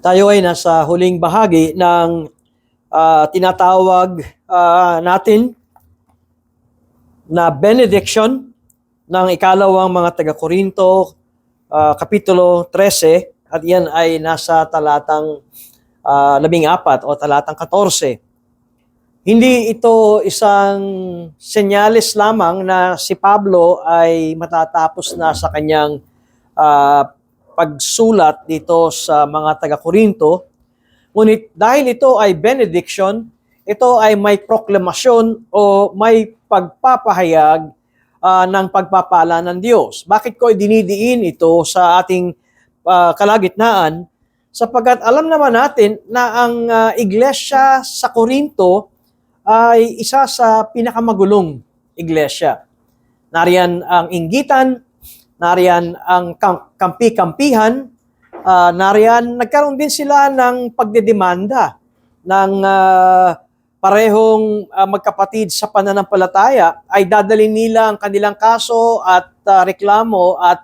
Tayo ay nasa huling bahagi ng tinatawag natin na benediction ng ikalawang mga taga-Korinto, Kapitulo 13, at yan ay nasa talatang 14 o talatang 14. Hindi ito isang senyales lamang na si Pablo ay matatapos na sa kanyang pagsulat dito sa mga taga-Korinto. Ngunit dahil ito ay benediction, ito ay may proklamasyon o may pagpapahayag ng pagpapala ng Diyos. Bakit ko dinidiin ito sa ating kalagitnaan? Sapagkat alam naman natin na ang iglesia sa Korinto ay isa sa pinakamagulong iglesia. Nariyan ang inggitan, nariyan ang kampi-kampihan, nagkaroon din sila ng pagdedemanda ng parehong magkapatid sa pananampalataya, ay dadalhin nila ang kanilang kaso at reklamo at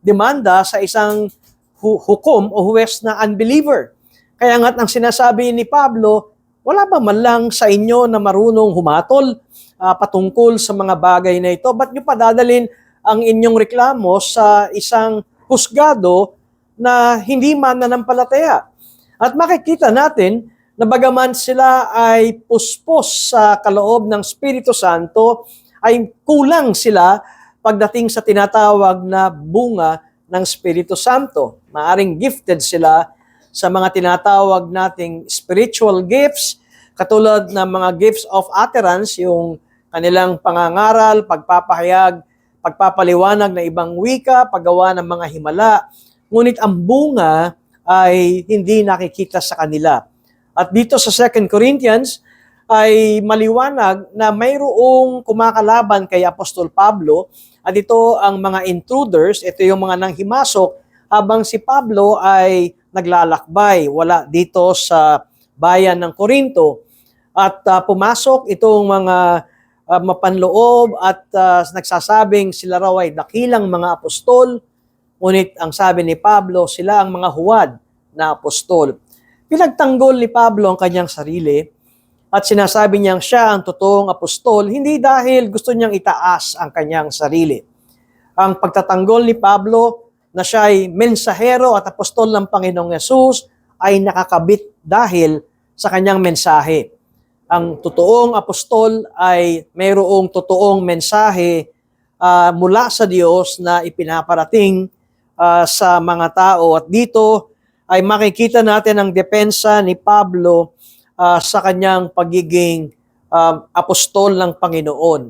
demanda sa isang hukom o huwes na unbeliever. Kaya nga't ang sinasabi ni Pablo, wala ba man lang sa inyo na marunong humatol patungkol sa mga bagay na ito? Ba't nyo pa dadalhin ang inyong reklamo sa isang husgado na hindi mananampalataya? At makikita natin na bagaman sila ay puspos sa kaloob ng Espiritu Santo, ay kulang sila pagdating sa tinatawag na bunga ng Espiritu Santo. Maaring gifted sila sa mga tinatawag nating spiritual gifts, katulad ng mga gifts of utterance, yung kanilang pangangaral, pagpapahayag, pagpapaliwanag na ibang wika, paggawa ng mga himala. Ngunit ang bunga ay hindi nakikita sa kanila. At dito sa 2 Corinthians ay maliwanag na mayroong kumakalaban kay Apostol Pablo, at ito ang mga intruders, ito yung mga nanghimasok habang si Pablo ay naglalakbay, wala dito sa bayan ng Korinto. At pumasok itong mga mapanloob at nagsasabing sila raw ay dakilang mga apostol, ngunit ang sabi ni Pablo, sila ang mga huwad na apostol. Pinagtanggol ni Pablo ang kanyang sarili at sinasabi niyang siya ang totoong apostol, hindi dahil gusto niyang itaas ang kanyang sarili. Ang pagtatanggol ni Pablo na siya ay mensahero at apostol ng Panginoong Yesus ay nakakabit dahil sa kanyang mensahe. Ang totoong apostol ay mayroong totoong mensahe mula sa Diyos na ipinaparating sa mga tao. At dito ay makikita natin ang depensa ni Pablo sa kanyang pagiging apostol ng Panginoon.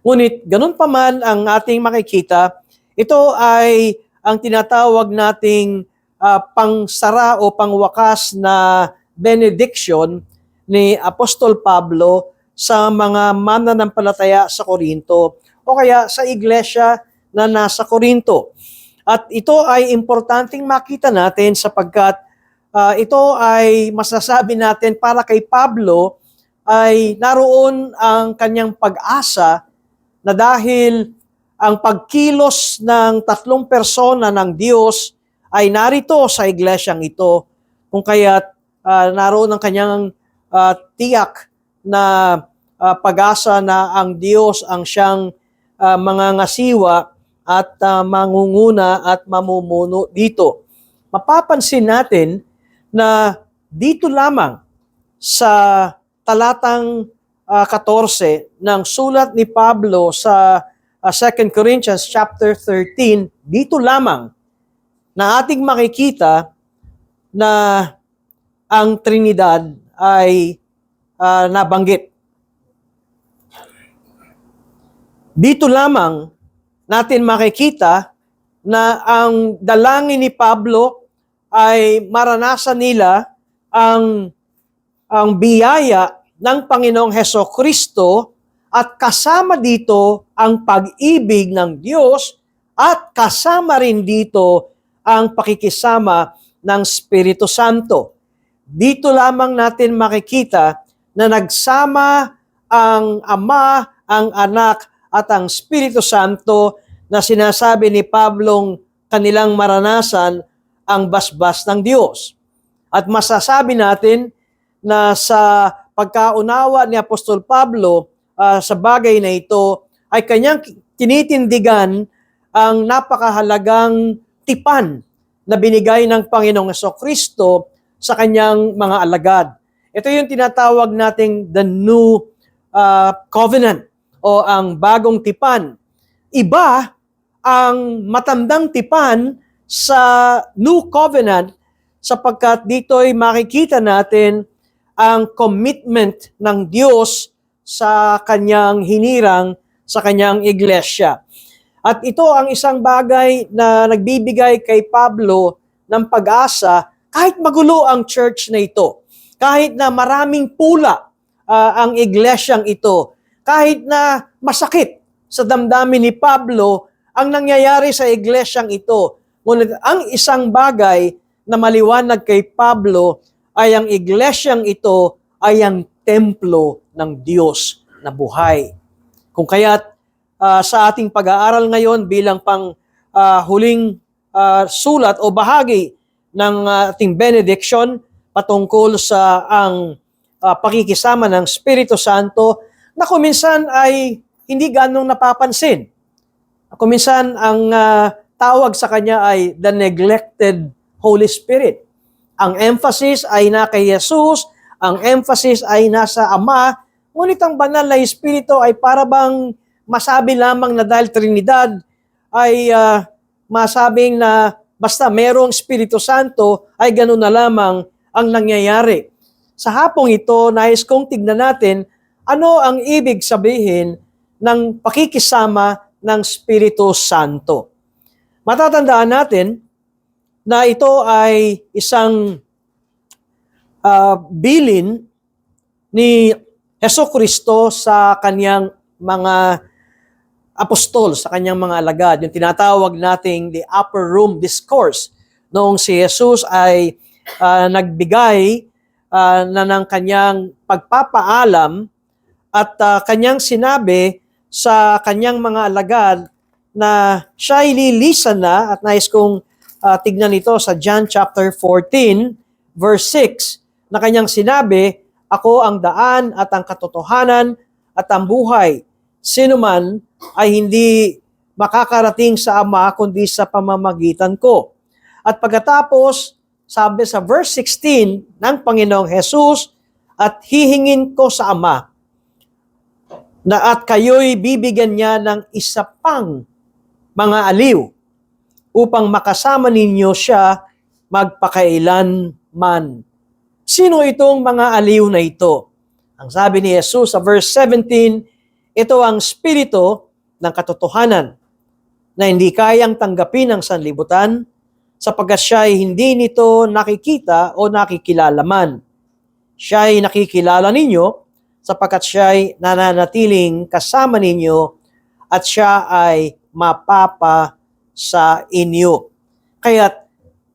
Ngunit ganun pa man ang ating makikita, ito ay ang tinatawag nating pangsara o pangwakas na benediction ni Apostol Pablo sa mga mananampalataya sa Korinto o kaya sa iglesia na nasa Korinto. At ito ay importanteng makita natin sapagkat ito ay masasabi natin para kay Pablo ay naroon ang kanyang pag-asa na dahil ang pagkilos ng tatlong persona ng Diyos ay narito sa iglesyang ito, kung kaya't naroon ang kanyang tiyak na pag-asa na ang Diyos ang siyang mangangasiwa at mangunguna at mamumuno dito. Mapapansin natin na dito lamang sa talatang 14 ng sulat ni Pablo sa 2 Corinthians chapter 13, dito lamang na ating makikita na ang Trinidad ay nabanggit. Dito lamang natin makikita na ang dalangin ni Pablo ay maranasan nila ang biyaya ng Panginoong Hesukristo at kasama dito ang pag-ibig ng Diyos at kasama rin dito ang pakikisama ng Espiritu Santo. Dito lamang natin makikita na nagsama ang Ama, ang Anak at ang Espiritu Santo na sinasabi ni Pablong kanilang maranasan ang basbas ng Diyos. At masasabi natin na sa pagkaunawa ni Apostol Pablo sa bagay na ito ay kanyang tinitindigan ang napakahalagang tipan na binigay ng Panginoong Jesucristo sa kanyang mga alagad. Ito yung tinatawag nating the new covenant o ang bagong tipan. Iba ang matandang tipan sa new covenant sapagkat dito'y makikita natin ang commitment ng Diyos sa kanyang hinirang sa kanyang iglesia. At ito ang isang bagay na nagbibigay kay Pablo ng pag-asa kahit magulo ang church na ito, kahit na maraming pula ang iglesyang ito, kahit na masakit sa damdamin ni Pablo ang nangyayari sa iglesyang ito. Ngunit ang isang bagay na maliwanag kay Pablo ay ang iglesyang ito ay ang templo ng Diyos na buhay. Kung kaya't sa ating pag-aaral ngayon bilang huling sulat o bahagi ng ating benediction patungkol sa ang pakikisama ng Espiritu Santo na kuminsan ay hindi ganong napapansin. Kuminsan ang tawag sa kanya ay the neglected Holy Spirit. Ang emphasis ay na kay Jesus, ang emphasis ay nasa Ama, ngunit ang banal na Espiritu ay para bang masabi lamang na dahil Trinidad ay masabing na basta merong Espiritu Santo ay gano'n na lamang ang nangyayari. Sa hapong ito, nais kong tignan natin ano ang ibig sabihin ng pakikisama ng Espiritu Santo. Matatandaan natin na ito ay isang bilin ni Jesucristo sa kanyang mga apostol, sa kanyang mga alagad. Yung tinatawag nating the upper room discourse. Noong si Jesus ay nagbigay na ng kanyang pagpapaalam at kanyang sinabi sa kanyang mga alagad na siya ililisan na, at nais kong tignan ito sa John chapter 14, verse 6, na kanyang sinabi, "Ako ang daan at ang katotohanan at ang buhay. Sino man ay hindi makakarating sa Ama kundi sa pamamagitan ko." At pagkatapos, sabi sa verse 16 ng Panginoong Jesus, "At hihingin ko sa Ama, na at kayo'y bibigyan niya ng isa pang mga aliw, upang makasama ninyo siya magpakailanman." Sino itong mga aliw na ito? Ang sabi ni Jesus sa verse 17, ito ang Espiritu ng katotohanan na hindi kayang tanggapin ng sanlibutan sapagkat siya ay hindi nito nakikita o nakikilala man. Siya ay nakikilala ninyo sapagkat siya ay nananatiling kasama ninyo at siya ay mapapa sa inyo. Kaya't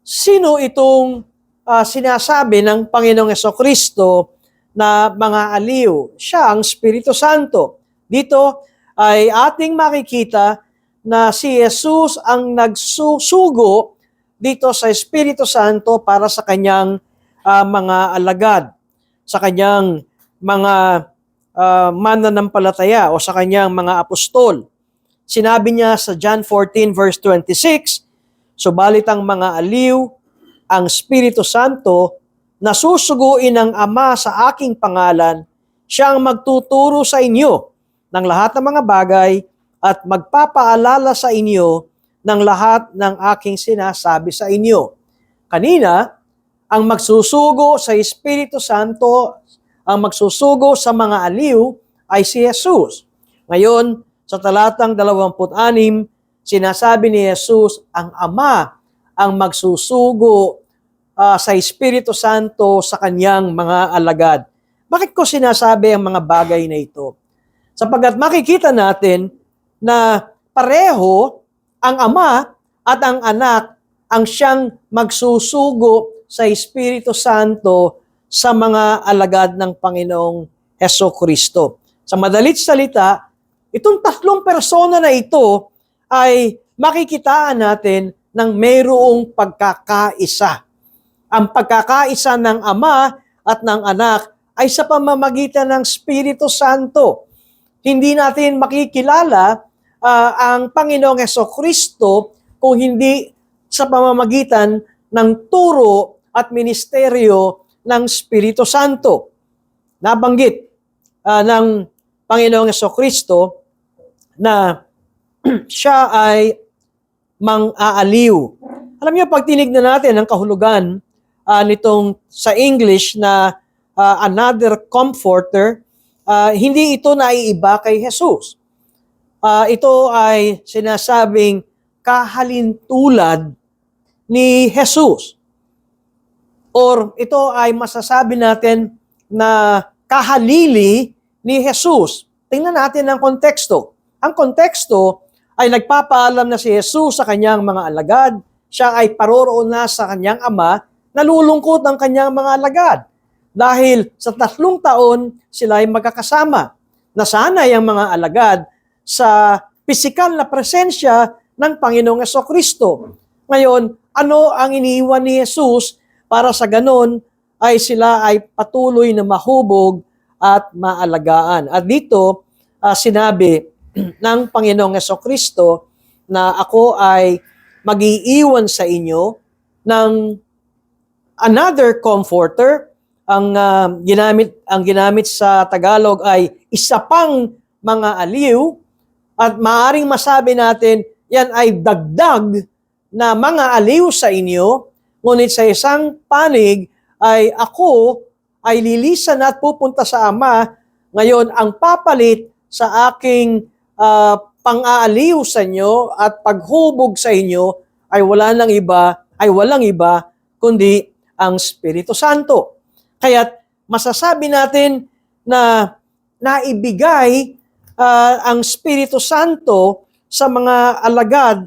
sino itong sinasabi ng Panginoong Jesucristo na mga aliw? Siya ang Espiritu Santo. Dito ay ating makikita na si Jesus ang nagsusugo dito sa Espiritu Santo para sa kanyang mga alagad, sa kanyang mga mananampalataya o sa kanyang mga apostol. Sinabi niya sa John 14 verse 26, "Subalit ang mga aliw, ang Espiritu Santo, na susuguin ng Ama sa aking pangalan, siya ang magtuturo sa inyo ng lahat ng mga bagay at magpapaalala sa inyo ng lahat ng aking sinasabi sa inyo." Kanina, ang magsusugo sa Espiritu Santo, ang magsusugo sa mga aliw ay si Jesus. Ngayon, sa talatang 26, sinasabi ni Jesus, ang Ama ang magsusugo sa Espiritu Santo sa kanyang mga alagad. Bakit ko sinasabi ang mga bagay na ito? Sapagkat makikita natin na pareho ang Ama at ang Anak ang siyang magsusugo sa Espiritu Santo sa mga alagad ng Panginoong Jesucristo. Sa madalit salita, itong tatlong persona na ito ay makikitaan natin ng mayroong pagkakaisa. Ang pagkakaisa ng Ama at ng Anak ay sa pamamagitan ng Espiritu Santo. Hindi natin makikilala ang Panginoong Hesukristo kung hindi sa pamamagitan ng turo at ministeryo ng Espiritu Santo. Nabanggit ng Panginoong Hesukristo na siya ay mang-aaliw. Alam niyo, pag tinignan natin ang kahulugan nitong sa English na another comforter, hindi ito naiiba kay Jesus. Ito ay sinasabing kahalintulad ni Jesus. Or ito ay masasabi natin na kahalili ni Jesus. Tingnan natin ang konteksto. Ang konteksto ay nagpapaalam na si Jesus sa kanyang mga alagad. Siya ay paroroon na sa kanyang ama. Nalulungkot ang kanyang mga alagad. Dahil sa 3 taon, sila ay magkakasama. Nasanay ang mga alagad sa pisikal na presensya ng Panginoong Hesukristo. Ngayon, ano ang iniiwan ni Jesus para sa ganon ay sila ay patuloy na mahubog at maalagaan. At dito, sinabi ng Panginoong Hesukristo na ako ay mag-iiwan sa inyo ng another comforter. Ang ginamit sa Tagalog ay isa pang mga aliw, at maaring masabi natin yan ay dagdag na mga aliw sa inyo, ngunit sa isang panig ay ako ay lilisan at pupunta sa Ama. Ngayon, ang papalit sa aking pang-aaliw sa inyo at paghubog sa inyo ay walang iba kundi ang Espiritu Santo. Kaya't masasabi natin na naibigay ang Espiritu Santo sa mga alagad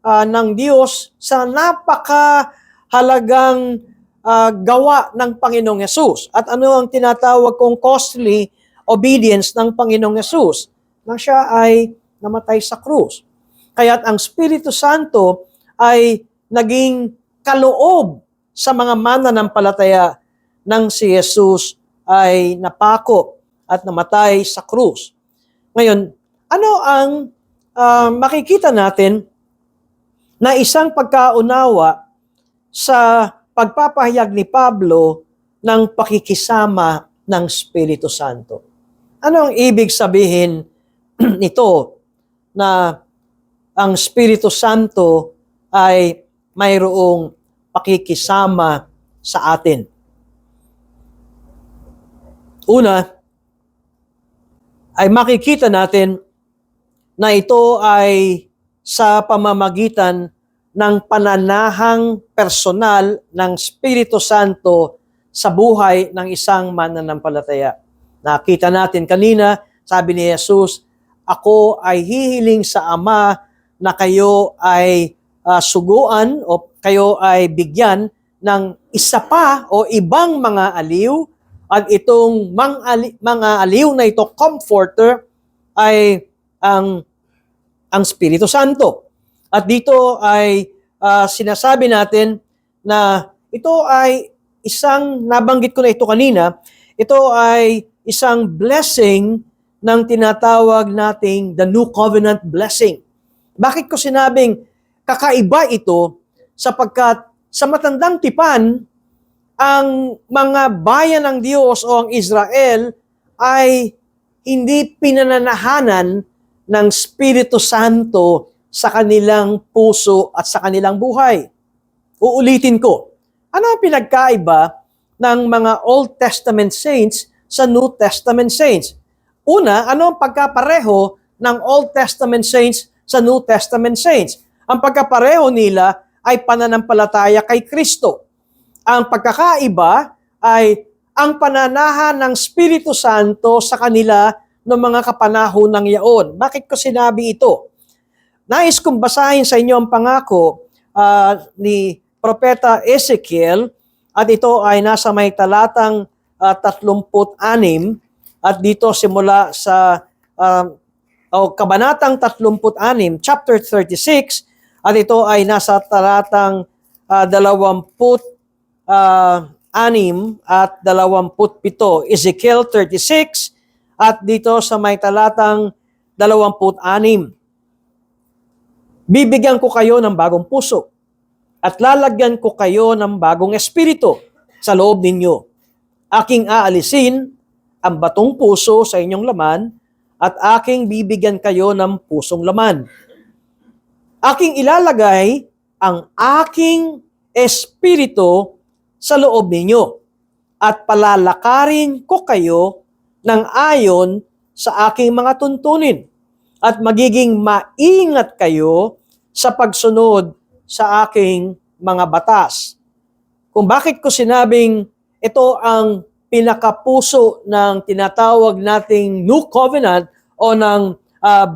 ng Diyos sa napakahalagang gawa ng Panginoong Hesus. At ano ang tinatawag kong costly obedience ng Panginoong Hesus? Nang siya ay namatay sa krus. Kaya't ang Espiritu Santo ay naging kaloob sa mga mananampalataya nang si Jesus ay napako at namatay sa krus. Ngayon, ano ang makikita natin na isang pagkaunawa sa pagpapahayag ni Pablo ng pakikisama ng Espiritu Santo? Ano ang ibig sabihin nito na ang Espiritu Santo ay mayroong pakikisama sa atin? Una, ay makikita natin na ito ay sa pamamagitan ng pananahang personal ng Espiritu Santo sa buhay ng isang mananampalataya. Nakita natin kanina, sabi ni Jesus, ako ay hihiling sa Ama na kayo ay suguan o kayo ay bigyan ng isa pa o ibang mga aliw, at itong mga aliw na ito, comforter, ay ang Espiritu Santo. At dito ay sinasabi natin na ito ay isang, nabanggit ko na ito kanina, ito ay isang blessing ng tinatawag nating the New Covenant blessing. Bakit ko sinabing kakaiba ito? Sapagkat sa matandang tipan, ang mga bayan ng Diyos o ang Israel ay hindi pinananahanan ng Espiritu Santo sa kanilang puso at sa kanilang buhay. Uulitin ko, ano ang pinagkaiba ng mga Old Testament saints sa New Testament saints? Una, ano ang pagkapareho ng Old Testament saints sa New Testament saints? Ang pagkapareho nila ay pananampalataya kay Kristo. Ang pagkakaiba ay ang pananahan ng Espiritu Santo sa kanila noong mga kapanahon ng yaon. Bakit ko sinabi ito? Nais kong basahin sa inyo ang pangako ni Propeta Ezekiel, at ito ay nasa may talatang 36, at dito simula sa kabanatang 36, chapter 36, at ito ay nasa talatang 20 6 at 27, Ezekiel 36, at dito sa may talatang 26. Bibigyan ko kayo ng bagong puso at lalagyan ko kayo ng bagong espiritu sa loob ninyo. Aking aalisin ang batong puso sa inyong laman at aking bibigyan kayo ng pusong laman. Aking ilalagay ang aking espiritu sa loob ninyo at palalakarin ko kayo ng ayon sa aking mga tuntunin at magiging maingat kayo sa pagsunod sa aking mga batas. Kung bakit ko sinabing ito ang pinakapuso ng tinatawag nating New Covenant o ng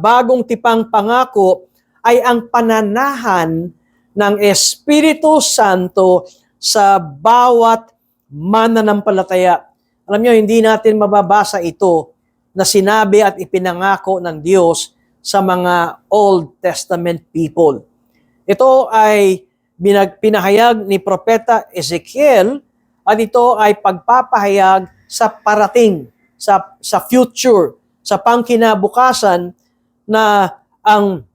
bagong tipang pangako ay ang pananahan ng Espiritu Santo sa bawat mananampalataya. Alam niyo, hindi natin mababasa ito na sinabi at ipinangako ng Diyos sa mga Old Testament people. Ito ay pinahayag ni Propeta Ezekiel at ito ay pagpapahayag sa parating, sa future, sa pangkinabukasan na ang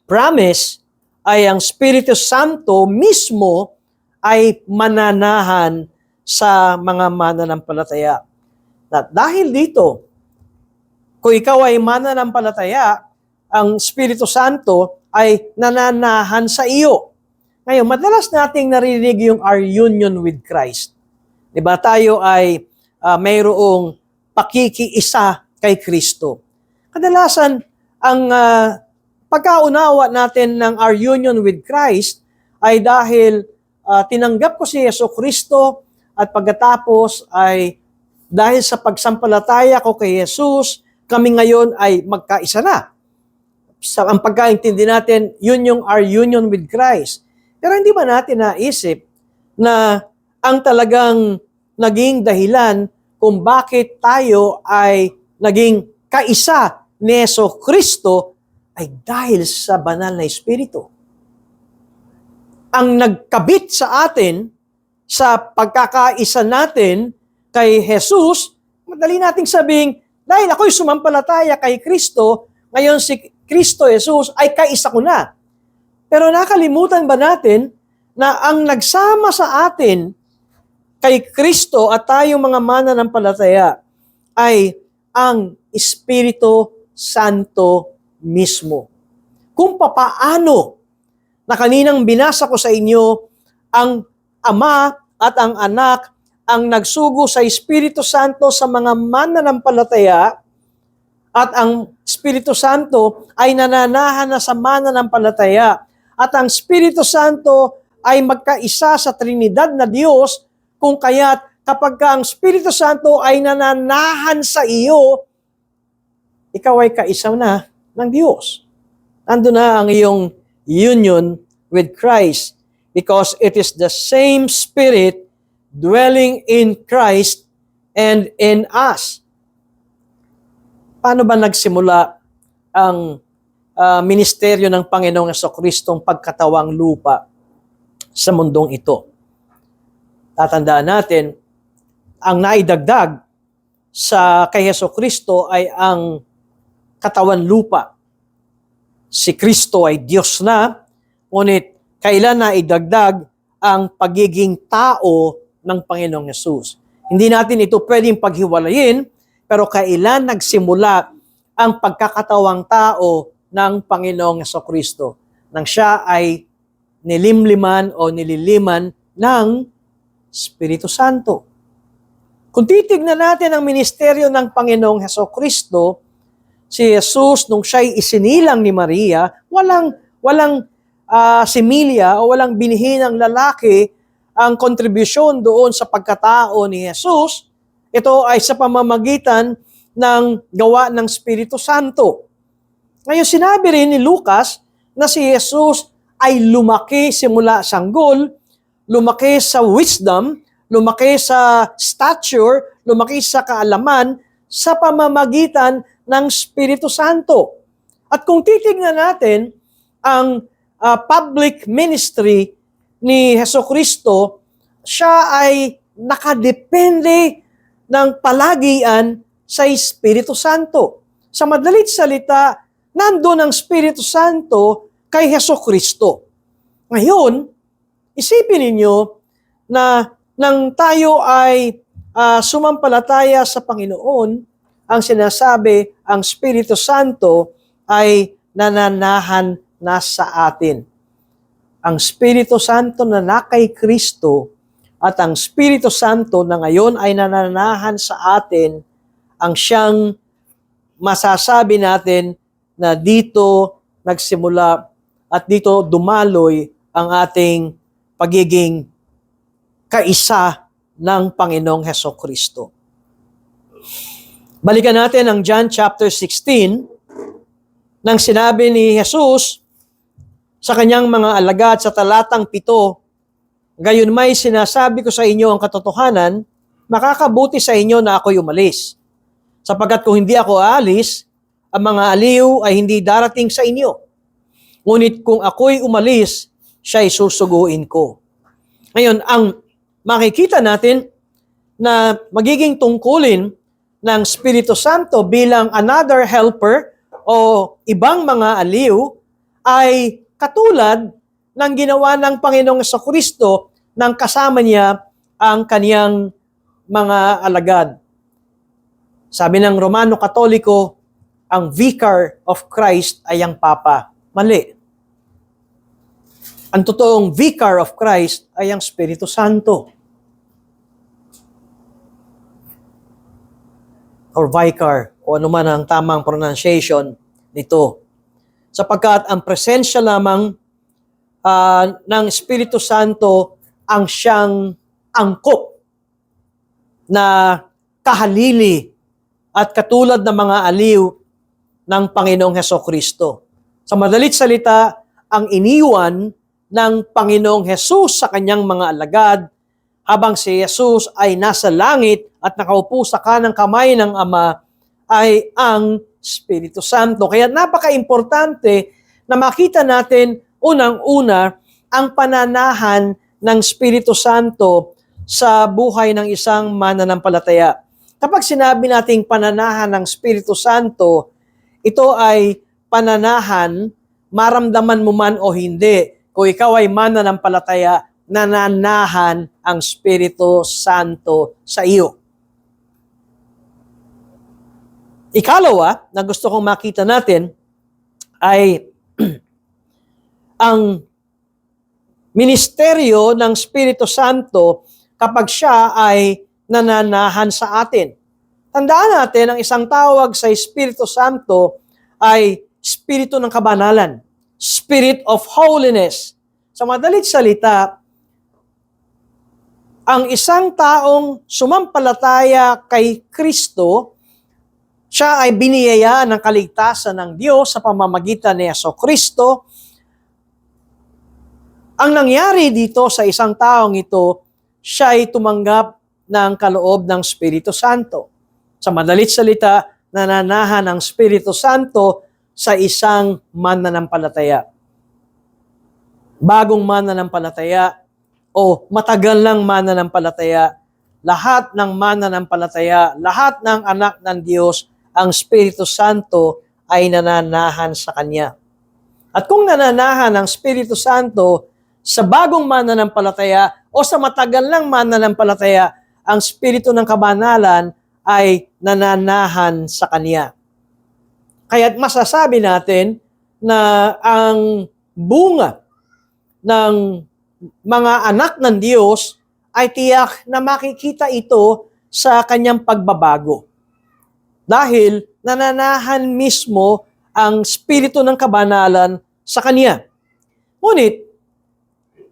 promise ay ang Espiritu Santo mismo ay mananahan sa mga mananampalataya. At dahil dito, kung ikaw ay mananampalataya, ang Espiritu Santo ay nananahan sa iyo. Ngayon, madalas nating narinig yung our union with Christ. Diba? Tayo ay mayroong pakikiisa kay Kristo. Kadalasan, ang pagkaunawa natin ng our union with Christ ay dahil tinanggap ko si Jesucristo at pagkatapos ay dahil sa pagsampalataya ko kay Jesus, kami ngayon ay magkaisa na. Ang pagkaintindi natin, yun yung our union with Christ. Pero hindi ba natin naisip na ang talagang naging dahilan kung bakit tayo ay naging kaisa ni Jesucristo ay dahil sa banal na Espiritu. Ang nagkabit sa atin sa pagkakaisa natin kay Jesus, madali nating sabing, dahil ako'y sumampalataya kay Kristo, ngayon si Kristo Jesus ay kaisa ko na. Pero nakalimutan ba natin na ang nagsama sa atin kay Kristo at tayong mga mananampalataya ay ang Espiritu Santo mismo. Kung papaano na kaninang binasa ko sa inyo, ang Ama at ang Anak ang nagsugo sa Espiritu Santo sa mga mananampalataya at ang Espiritu Santo ay nananahan na sa mananampalataya at ang Espiritu Santo ay magkaisa sa Trinidad na Diyos kung kaya't kapag ang Espiritu Santo ay nananahan sa iyo, ikaw ay kaisa na ng Diyos. Ando na ang iyong union with Christ because it is the same Spirit dwelling in Christ and in us. Paano ba nagsimula ang ministeryo ng Panginoong Jesucristong pagkatawang lupa sa mundong ito? Tatandaan natin, ang naidagdag sa kay Jesucristo ay ang katawan lupa. Si Kristo ay Diyos na, ngunit kailan naidagdag ang pagiging tao ng Panginoong Yesus. Hindi natin ito pwedeng paghiwalayin, pero kailan nagsimula ang pagkakatawang tao ng Panginoong Jesucristo nang siya ay nilimliman o nililiman ng Espiritu Santo. Kung titignan natin ang ministeryo ng Panginoong Jesucristo, si Jesus, nung siya'y isinilang ni Maria, walang similya o walang binihinang lalaki ang kontribusyon doon sa pagkatao ni Jesus. Ito ay sa pamamagitan ng gawa ng Espiritu Santo. Ngayon, sinabi rin ni Lucas na si Jesus ay lumaki simula sanggol, lumaki sa wisdom, lumaki sa stature, lumaki sa kaalaman sa pamamagitan ng Espiritu Santo. At kung titignan natin ang public ministry ni Jesucristo siya ay nakadepende ng palagian sa Espiritu Santo. Sa madalit salita, nandun ang Espiritu Santo kay Hesukristo. Ngayon, isipin ninyo na nang tayo ay sumampalataya sa Panginoon, ang sinasabi, ang Espiritu Santo ay nananahan na sa atin. Ang Espiritu Santo na nakay Kristo at ang Espiritu Santo na ngayon ay nananahan sa atin ang siyang masasabi natin na dito nagsimula at dito dumaloy ang ating pagiging kaisa ng Panginoong Hesukristo. Balikan natin ang John chapter 16 nang sinabi ni Jesus sa kanyang mga alagad sa talatang 7, "Gayon may sinasabi ko sa inyo ang katotohanan, makakabuti sa inyo na ako'y umalis. Sapagkat kung hindi ako aalis, ang mga aliw ay hindi darating sa inyo. Ngunit kung ako'y umalis, siya'y susuguin ko." Ngayon, ang makikita natin na magiging tungkulin ng Espiritu Santo bilang another helper o ibang mga aliw ay katulad ng ginawa ng Panginoong Jesucristo nang kasama niya ang kaniyang mga alagad. Sabi ng Romano Katoliko, ang Vicar of Christ ay ang Papa. Mali. Ang totoong Vicar of Christ ay ang Espiritu Santo. Or Vicar, o anuman ang tamang pronunciation nito. Sapagkat ang presensya lamang ng Espiritu Santo ang siyang angkop na kahalili at katulad ng mga aliw ng Panginoong Hesukristo. Sa madalit salita, ang iniwan ng Panginoong Hesus sa kanyang mga alagad habang si Jesus ay nasa langit at nakaupo sa kanang kamay ng Ama ay ang Espiritu Santo. Kaya napaka-importante na makita natin unang-una ang pananahan ng Espiritu Santo sa buhay ng isang mananampalataya. Kapag sinabi nating pananahan ng Espiritu Santo, ito ay pananahan, maramdaman mo man o hindi, kung ikaw ay mananampalataya, nananahan ang Espiritu Santo sa iyo. Ikalawa, na gusto kong makita natin, ay ang ministeryo ng Espiritu Santo kapag siya ay nananahan sa atin. Tandaan natin, ang isang tawag sa Espiritu Santo ay Espiritu ng Kabanalan, Spirit of Holiness. Sa madalit salita, ang isang taong sumampalataya kay Kristo, siya ay biniyayaan ng kaligtasan ng Diyos sa pamamagitan ni Jesucristo. Ang nangyari dito sa isang taong ito, siya ay tumanggap ng kaloob ng Espiritu Santo. Sa madalit salita, nananahan ang Espiritu Santo sa isang mananampalataya. Bagong mananampalataya o matagal lang mananampalataya, lahat ng mananampalataya, lahat ng anak ng Diyos, ang Espiritu Santo ay nananahan sa Kanya. At kung nananahan ang Espiritu Santo sa bagong mananampalataya o sa matagal lang mananampalataya, ang Espiritu ng Kabanalan ay nananahan sa Kanya. Kaya't masasabi natin na ang bunga ng mga anak ng Diyos ay tiyak na makikita ito sa Kanyang pagbabago. Dahil nananahan mismo ang Espiritu ng Kabanalan sa Kanya. Ngunit,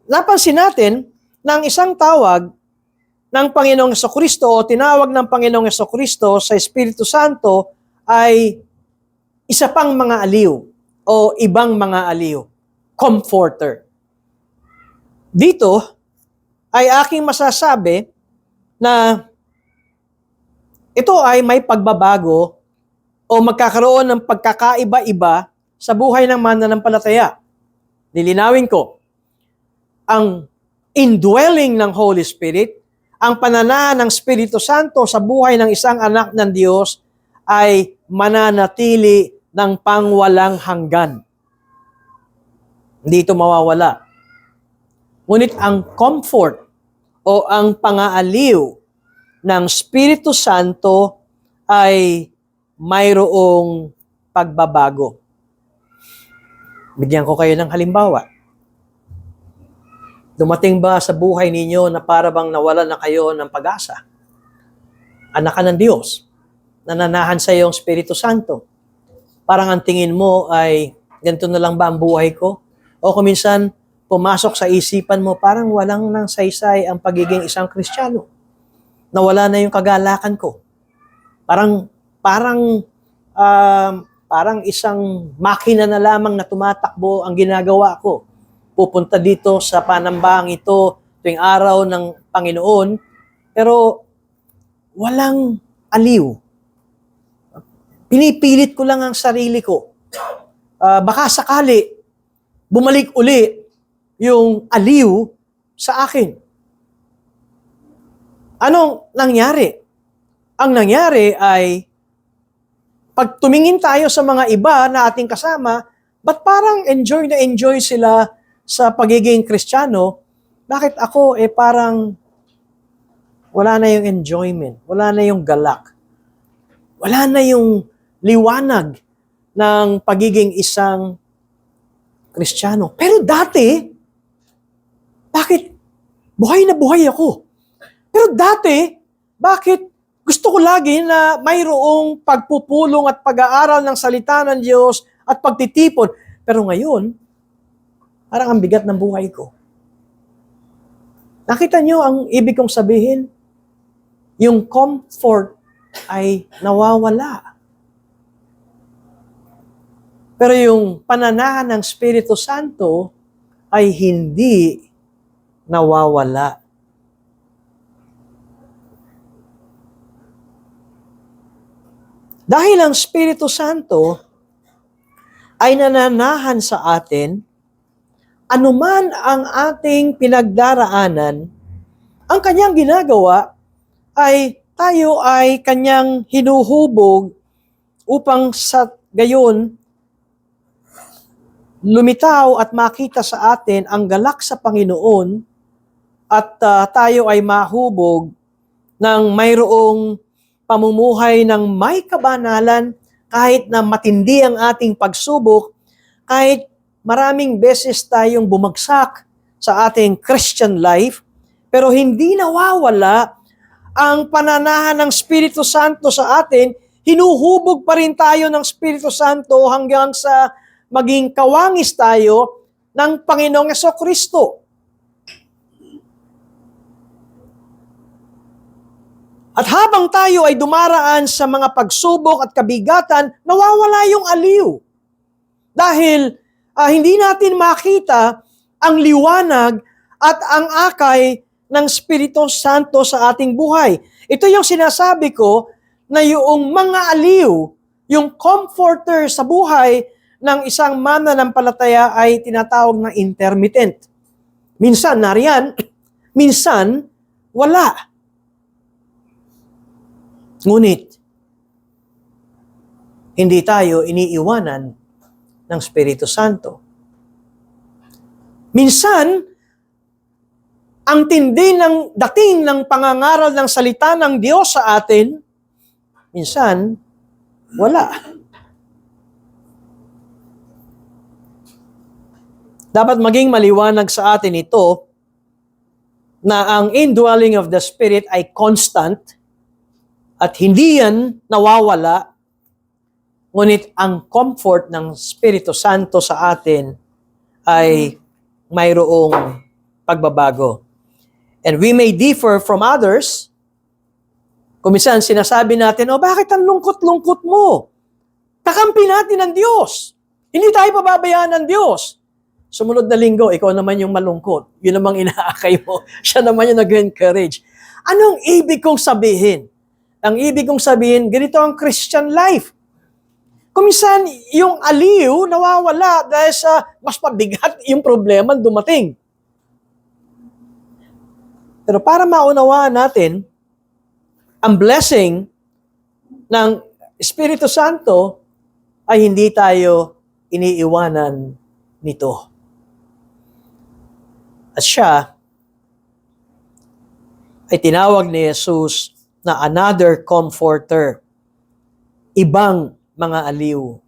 napansin natin na ang isang tawag ng Panginoong Jesucristo o tinawag ng Panginoong Jesucristo sa Espiritu Santo ay isa pang mga aliw o ibang mga aliw, comforter. Dito ay aking masasabi na ito ay may pagbabago o magkakaroon ng pagkakaiba-iba sa buhay ng mananampalataya. Lilinawin ko, ang indwelling ng Holy Spirit, ang pananahan ng Espiritu Santo sa buhay ng isang anak ng Diyos ay mananatili ng pangwalang hanggan. Hindi ito mawawala. Ngunit ang comfort o ang pangaaliw ng Espiritu Santo ay mayroong pagbabago. Bigyan ko kayo ng halimbawa. Dumating ba sa buhay ninyo na para bang nawalan na kayo ng pag-asa? Anak ka ng Diyos, nananahan sa iyong Espiritu Santo. Parang ang tingin mo ay, ganito na lang ba ang buhay ko? O kung minsan, pumasok sa isipan mo, parang walang nang saysay ang pagiging isang Kristiyano. Nawala na yung kagalakan ko. Parang isang makina na lamang na tumatakbo ang ginagawa ko. Pupunta dito sa panambahang ito tuwing araw ng Panginoon, pero walang aliw. Pinipilit ko lang ang sarili ko. Baka sakali, bumalik uli yung aliw sa akin. Anong nangyari? Ang nangyari ay, pag tumingin tayo sa mga iba na ating kasama, ba't parang enjoy na enjoy sila sa pagiging Kristiyano? Bakit ako parang wala na yung enjoyment, wala na yung galak, wala na yung liwanag ng pagiging isang Kristiyano. Pero dati, bakit buhay na buhay ako? Pero dati, bakit gusto ko lagi na mayroong pagpupulong at pag-aaral ng salita ng Diyos at pagtitipon. Pero ngayon, parang ang bigat ng buhay ko. Nakita niyo ang ibig kong sabihin? Yung comfort ay nawawala. Pero yung pananahan ng Espiritu Santo ay hindi nawawala. Dahil ang Espiritu Santo ay nananahan sa atin, anuman ang ating pinagdaraanan, ang kanyang ginagawa ay tayo ay kanyang hinuhubog upang sa gayon lumitaw at makita sa atin ang galak sa Panginoon at tayo ay mahubog ng mayroong pamumuhay ng may kabanalan kahit na matindi ang ating pagsubok, kahit maraming beses tayong bumagsak sa ating Christian life, pero hindi nawawala ang pananahan ng Espiritu Santo sa atin, hinuhubog pa rin tayo ng Espiritu Santo hanggang sa maging kawangis tayo ng Panginoong Jesucristo. At habang tayo ay dumaraan sa mga pagsubok at kabigatan, nawawala yung aliw. Dahil hindi natin makita ang liwanag at ang akay ng Espiritu Santo sa ating buhay. Ito yung sinasabi ko na yung mga aliw, yung comforter sa buhay ng isang mananampalataya ay tinatawag na intermittent. Minsan nariyan, minsan wala. Ngunit, hindi tayo iniiwanan ng Espiritu Santo. Minsan, ang tindi ng dating ng pangangaral ng salita ng Diyos sa atin, minsan, wala. Dapat maging maliwanag sa atin ito na ang indwelling of the Spirit ay constant at hindi yan nawawala, ngunit ang comfort ng Espiritu Santo sa atin ay mayroong pagbabago. And we may differ from others. Kung minsan sinasabi natin, bakit ang lungkot-lungkot mo? Kakampi natin ang Diyos. Hindi tayo pababayaan ng Diyos. Sumunod na linggo, ikaw naman yung malungkot. Yun namang inaakay mo. Siya naman yung nag-encourage. Anong ibig kong sabihin? Ang ibig kong sabihin, ganito ang Christian life. Kung minsan, yung aliw nawawala dahil sa mas mabigat yung problema dumating. Pero para maunawaan natin ang blessing ng Espiritu Santo, ay hindi tayo iniiwanan nito. At siya ay tinawag ni Jesus na another comforter, ibang mga aliw.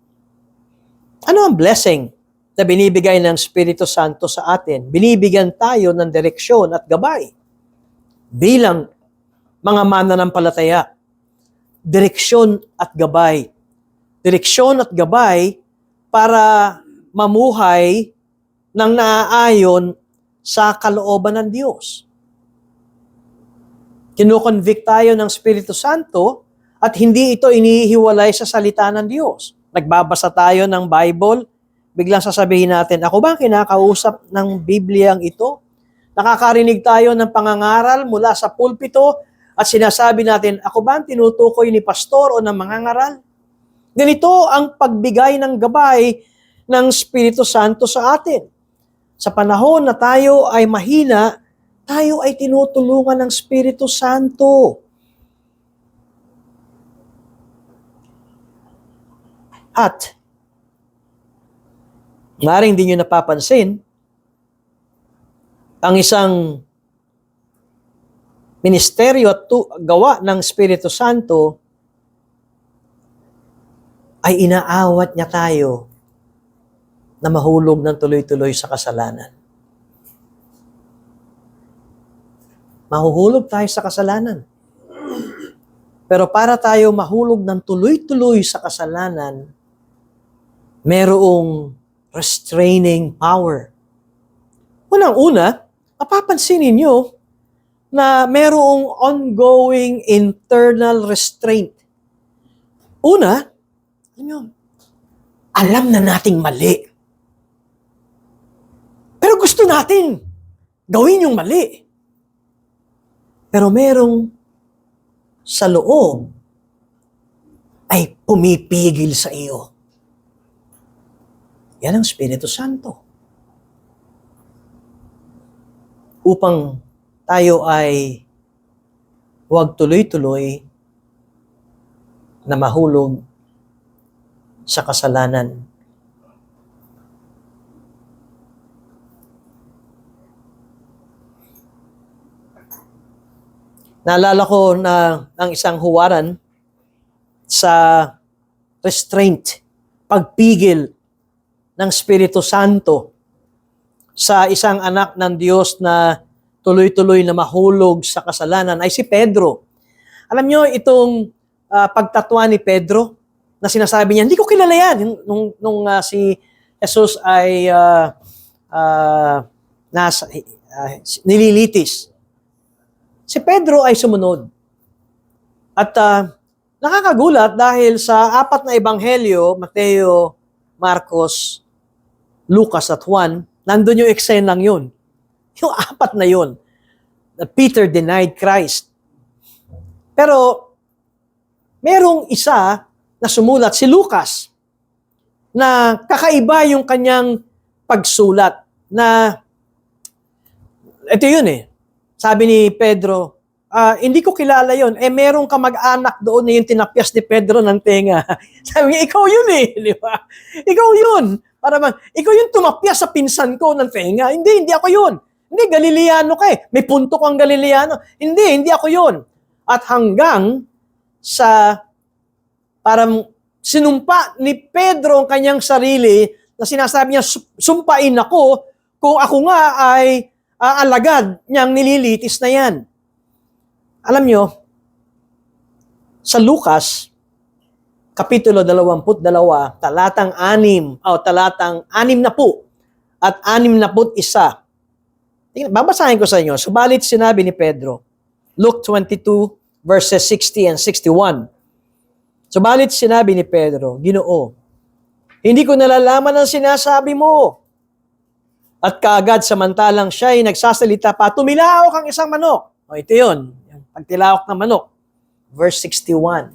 Ano ang blessing na binibigay ng Espiritu Santo sa atin? Binibigyan tayo ng direksyon at gabay bilang mga mananampalataya. Direksyon at gabay. Direksyon at gabay para mamuhay ng naaayon sa kalooban ng Diyos. Kino-convict tayo ng Espiritu Santo at hindi ito inihiwalay sa salita ng Diyos. Nagbabasa tayo ng Bible, biglang sasabihin natin, ako ba kinakausap ng Bibliang ito? Nakakarinig tayo ng pangangaral mula sa pulpito at sinasabi natin, ako ba ang tinutukoy ni pastor o ng mangangaral? Ganito ang pagbigay ng gabay ng Espiritu Santo sa atin. Sa panahon na tayo ay mahina, tayo ay tinutulungan ng Espiritu Santo. At, maring di nyo napapansin, ang isang ministeryo at gawa ng Espiritu Santo ay inaawat niya tayo na mahulog ng tuloy-tuloy sa kasalanan. Mahuhulog tayo sa kasalanan. Pero para tayo mahulog ng tuloy-tuloy sa kasalanan, merong restraining power. Unang-una, mapapansin ninyo na merong ongoing internal restraint. Una, alam na nating mali. Pero gusto natin gawin yung mali. Pero merong sa loob ay pumipigil sa iyo. Yan ang Espiritu Santo. Upang tayo ay huwag tuloy-tuloy na mahulog sa kasalanan. Naalala ko na ang isang huwaran sa restraint, pagpigil ng Espiritu Santo sa isang anak ng Diyos na tuloy-tuloy na mahulog sa kasalanan ay si Pedro. Alam nyo, itong pagtatwa ni Pedro na sinasabi niya, hindi ko kilala yan. Nung si Jesus ay nililitis. Si Pedro ay sumunod. At nakakagulat dahil sa apat na ebanghelyo, Mateo, Marcos, Lucas at Juan, nandun yung eksenang yun. Yung apat na yun. Peter denied Christ. Pero, merong isa na sumulat, si Lucas, na kakaiba yung kanyang pagsulat na, ito yun sabi ni Pedro, hindi ko kilala yun. Merong kamag-anak doon na yung tinapyas ni Pedro ng tenga. Sabi niya, ikaw yun di ba? Ikaw yun. Para bang, ikaw yung tumapyas sa pinsan ko ng tenga. Hindi ako yun. Hindi, Galiliano ka May punto kang Galiliano. Hindi ako yun. At hanggang sa parang sinumpa ni Pedro ang kanyang sarili na sinasabi niya, sumpain ako kung ako nga ay alagad niyang nililitis na yan. Alam nyo, sa Lucas, Kapitulo 22, talatang 6, talatang 60 at 61. Babasahin ko sa inyo. Subalit sinabi ni Pedro, Luke 22, verses 60 and 61. Subalit sinabi ni Pedro, Ginoo, hindi ko nalalaman ang sinasabi mo. At kaagad samantalang siya ay nagsasalita pa, tumilawak ang isang manok. Ito yun, yung pagtilawak ng manok. Verse 61.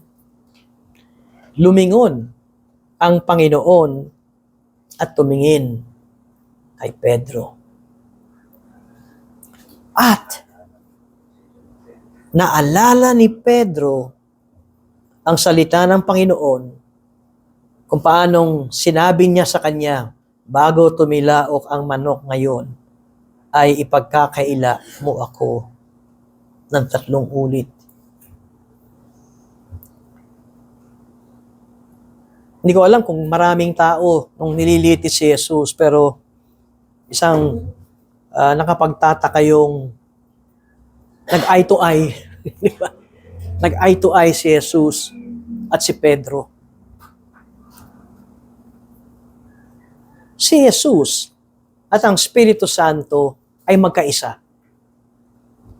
Lumingon ang Panginoon at tumingin kay Pedro. At naalala ni Pedro ang salita ng Panginoon kung paanong sinabi niya sa kanya, bago tumilaok ang manok ngayon, ay ipagkakaila mo ako ng 3 ulit. Hindi ko alam kung maraming tao nung nililitis si Jesus, pero isang nakapagtataka yung nag-eye to eye. Di ba? Nag-eye to eye si Jesus at si Pedro. Si Jesus at ang Espiritu Santo ay magkaisa.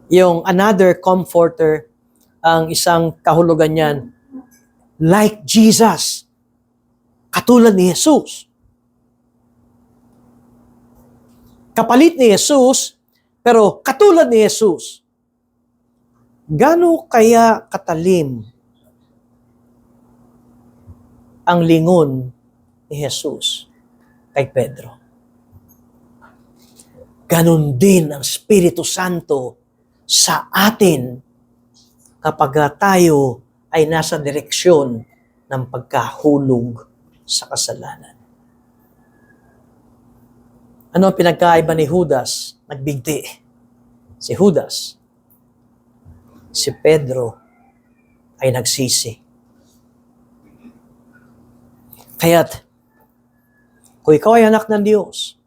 Yung another comforter, ang isang kahulugan niyan, like Jesus, katulad ni Jesus. Kapalit ni Jesus, pero katulad ni Jesus. Gaano kaya katalim ang lingon ni Jesus kay Pedro? Ganon din ang Espiritu Santo sa atin kapag tayo ay nasa direksyon ng pagkahulog sa kasalanan. Ano ang pinagkaiba ni Judas? Nagbigti. Si Judas. Si Pedro ay nagsisi. Kaya't, kung ikaw ay anak ng Diyos,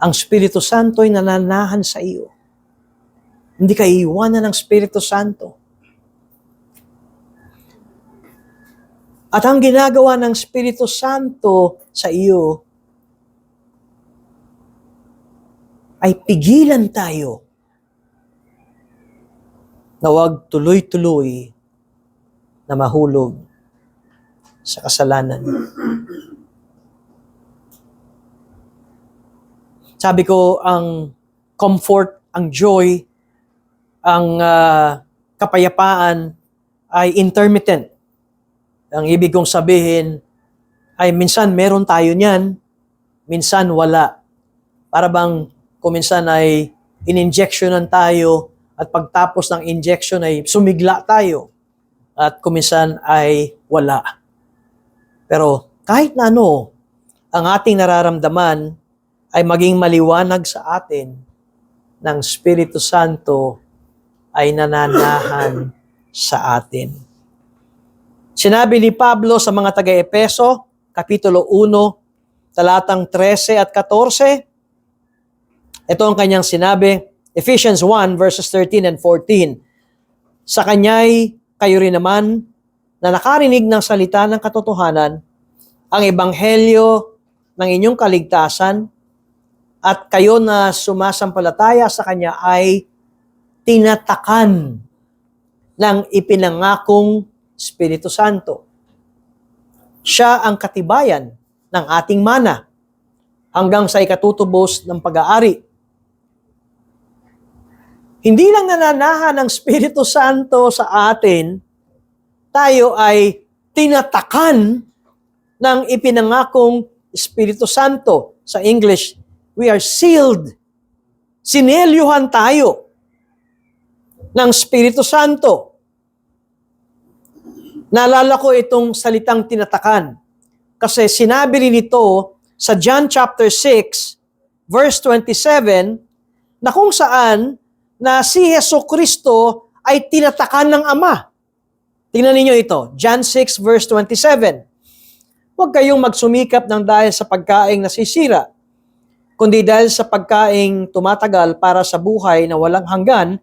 ang Espiritu Santo ay nananahan sa iyo. Hindi ka iiwanan ng Espiritu Santo. At ang ginagawa ng Espiritu Santo sa iyo ay pigilan tayo na huwag tuloy-tuloy na mahulog sa kasalanan. Sabi ko, ang comfort, ang joy, ang kapayapaan ay intermittent. Ang ibig kong sabihin ay minsan meron tayo niyan, minsan wala. Para bang kung minsan ay in-injectionan tayo at pagtapos ng injection ay sumigla tayo at kung minsan ay wala. Pero kahit na ano, ang ating nararamdaman ay maging maliwanag sa atin ng Espiritu Santo ay nananahan sa atin. Sinabi ni Pablo sa mga taga-Epeso, Kapitulo 1, talatang 13 at 14, ito ang kanyang sinabi, Ephesians 1, verses 13 and 14, sa kanya'y kayo rin naman na nakarinig ng salita ng katotohanan, ang ebanghelyo ng inyong kaligtasan, at kayo na sumasampalataya sa kanya ay tinatakan ng ipinangakong Espiritu Santo. Siya ang katibayan ng ating mana hanggang sa ikatutubos ng pag-aari. Hindi lang nananahan ng Espiritu Santo sa atin, tayo ay tinatakan ng ipinangakong Espiritu Santo. Sa English, we are sealed. Sinelyuhan tayo ng Espiritu Santo. Naalala ko itong salitang tinatakan kasi sinabi rin ito sa John chapter 6, verse 27, na kung saan na si Jesucristo ay tinatakan ng Ama. Tingnan ninyo ito, John 6, verse 27. Huwag kayong magsumikap ng dahil sa pagkaing nasisira, kundi dahil sa pagkaing tumatagal para sa buhay na walang hanggan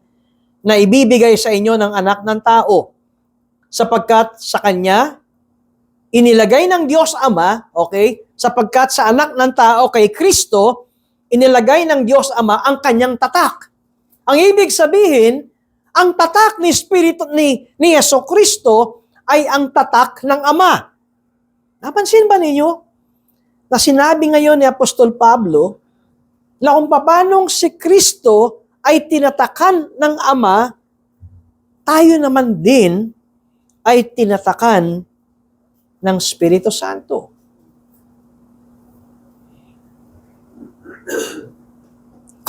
na ibibigay sa inyo ng anak ng tao. Sapagkat sa Kanya, inilagay ng Diyos Ama, okay, sapagkat sa anak ng tao kay Kristo, inilagay ng Diyos Ama ang Kanyang tatak. Ang ibig sabihin, ang tatak ni Espiritu ni Jesucristo ay ang tatak ng Ama. Napansin ba ninyo na sinabi ngayon ni Apostol Pablo na kung paanong si Kristo ay tinatakan ng Ama, tayo naman din ay tinatakan ng Espiritu Santo.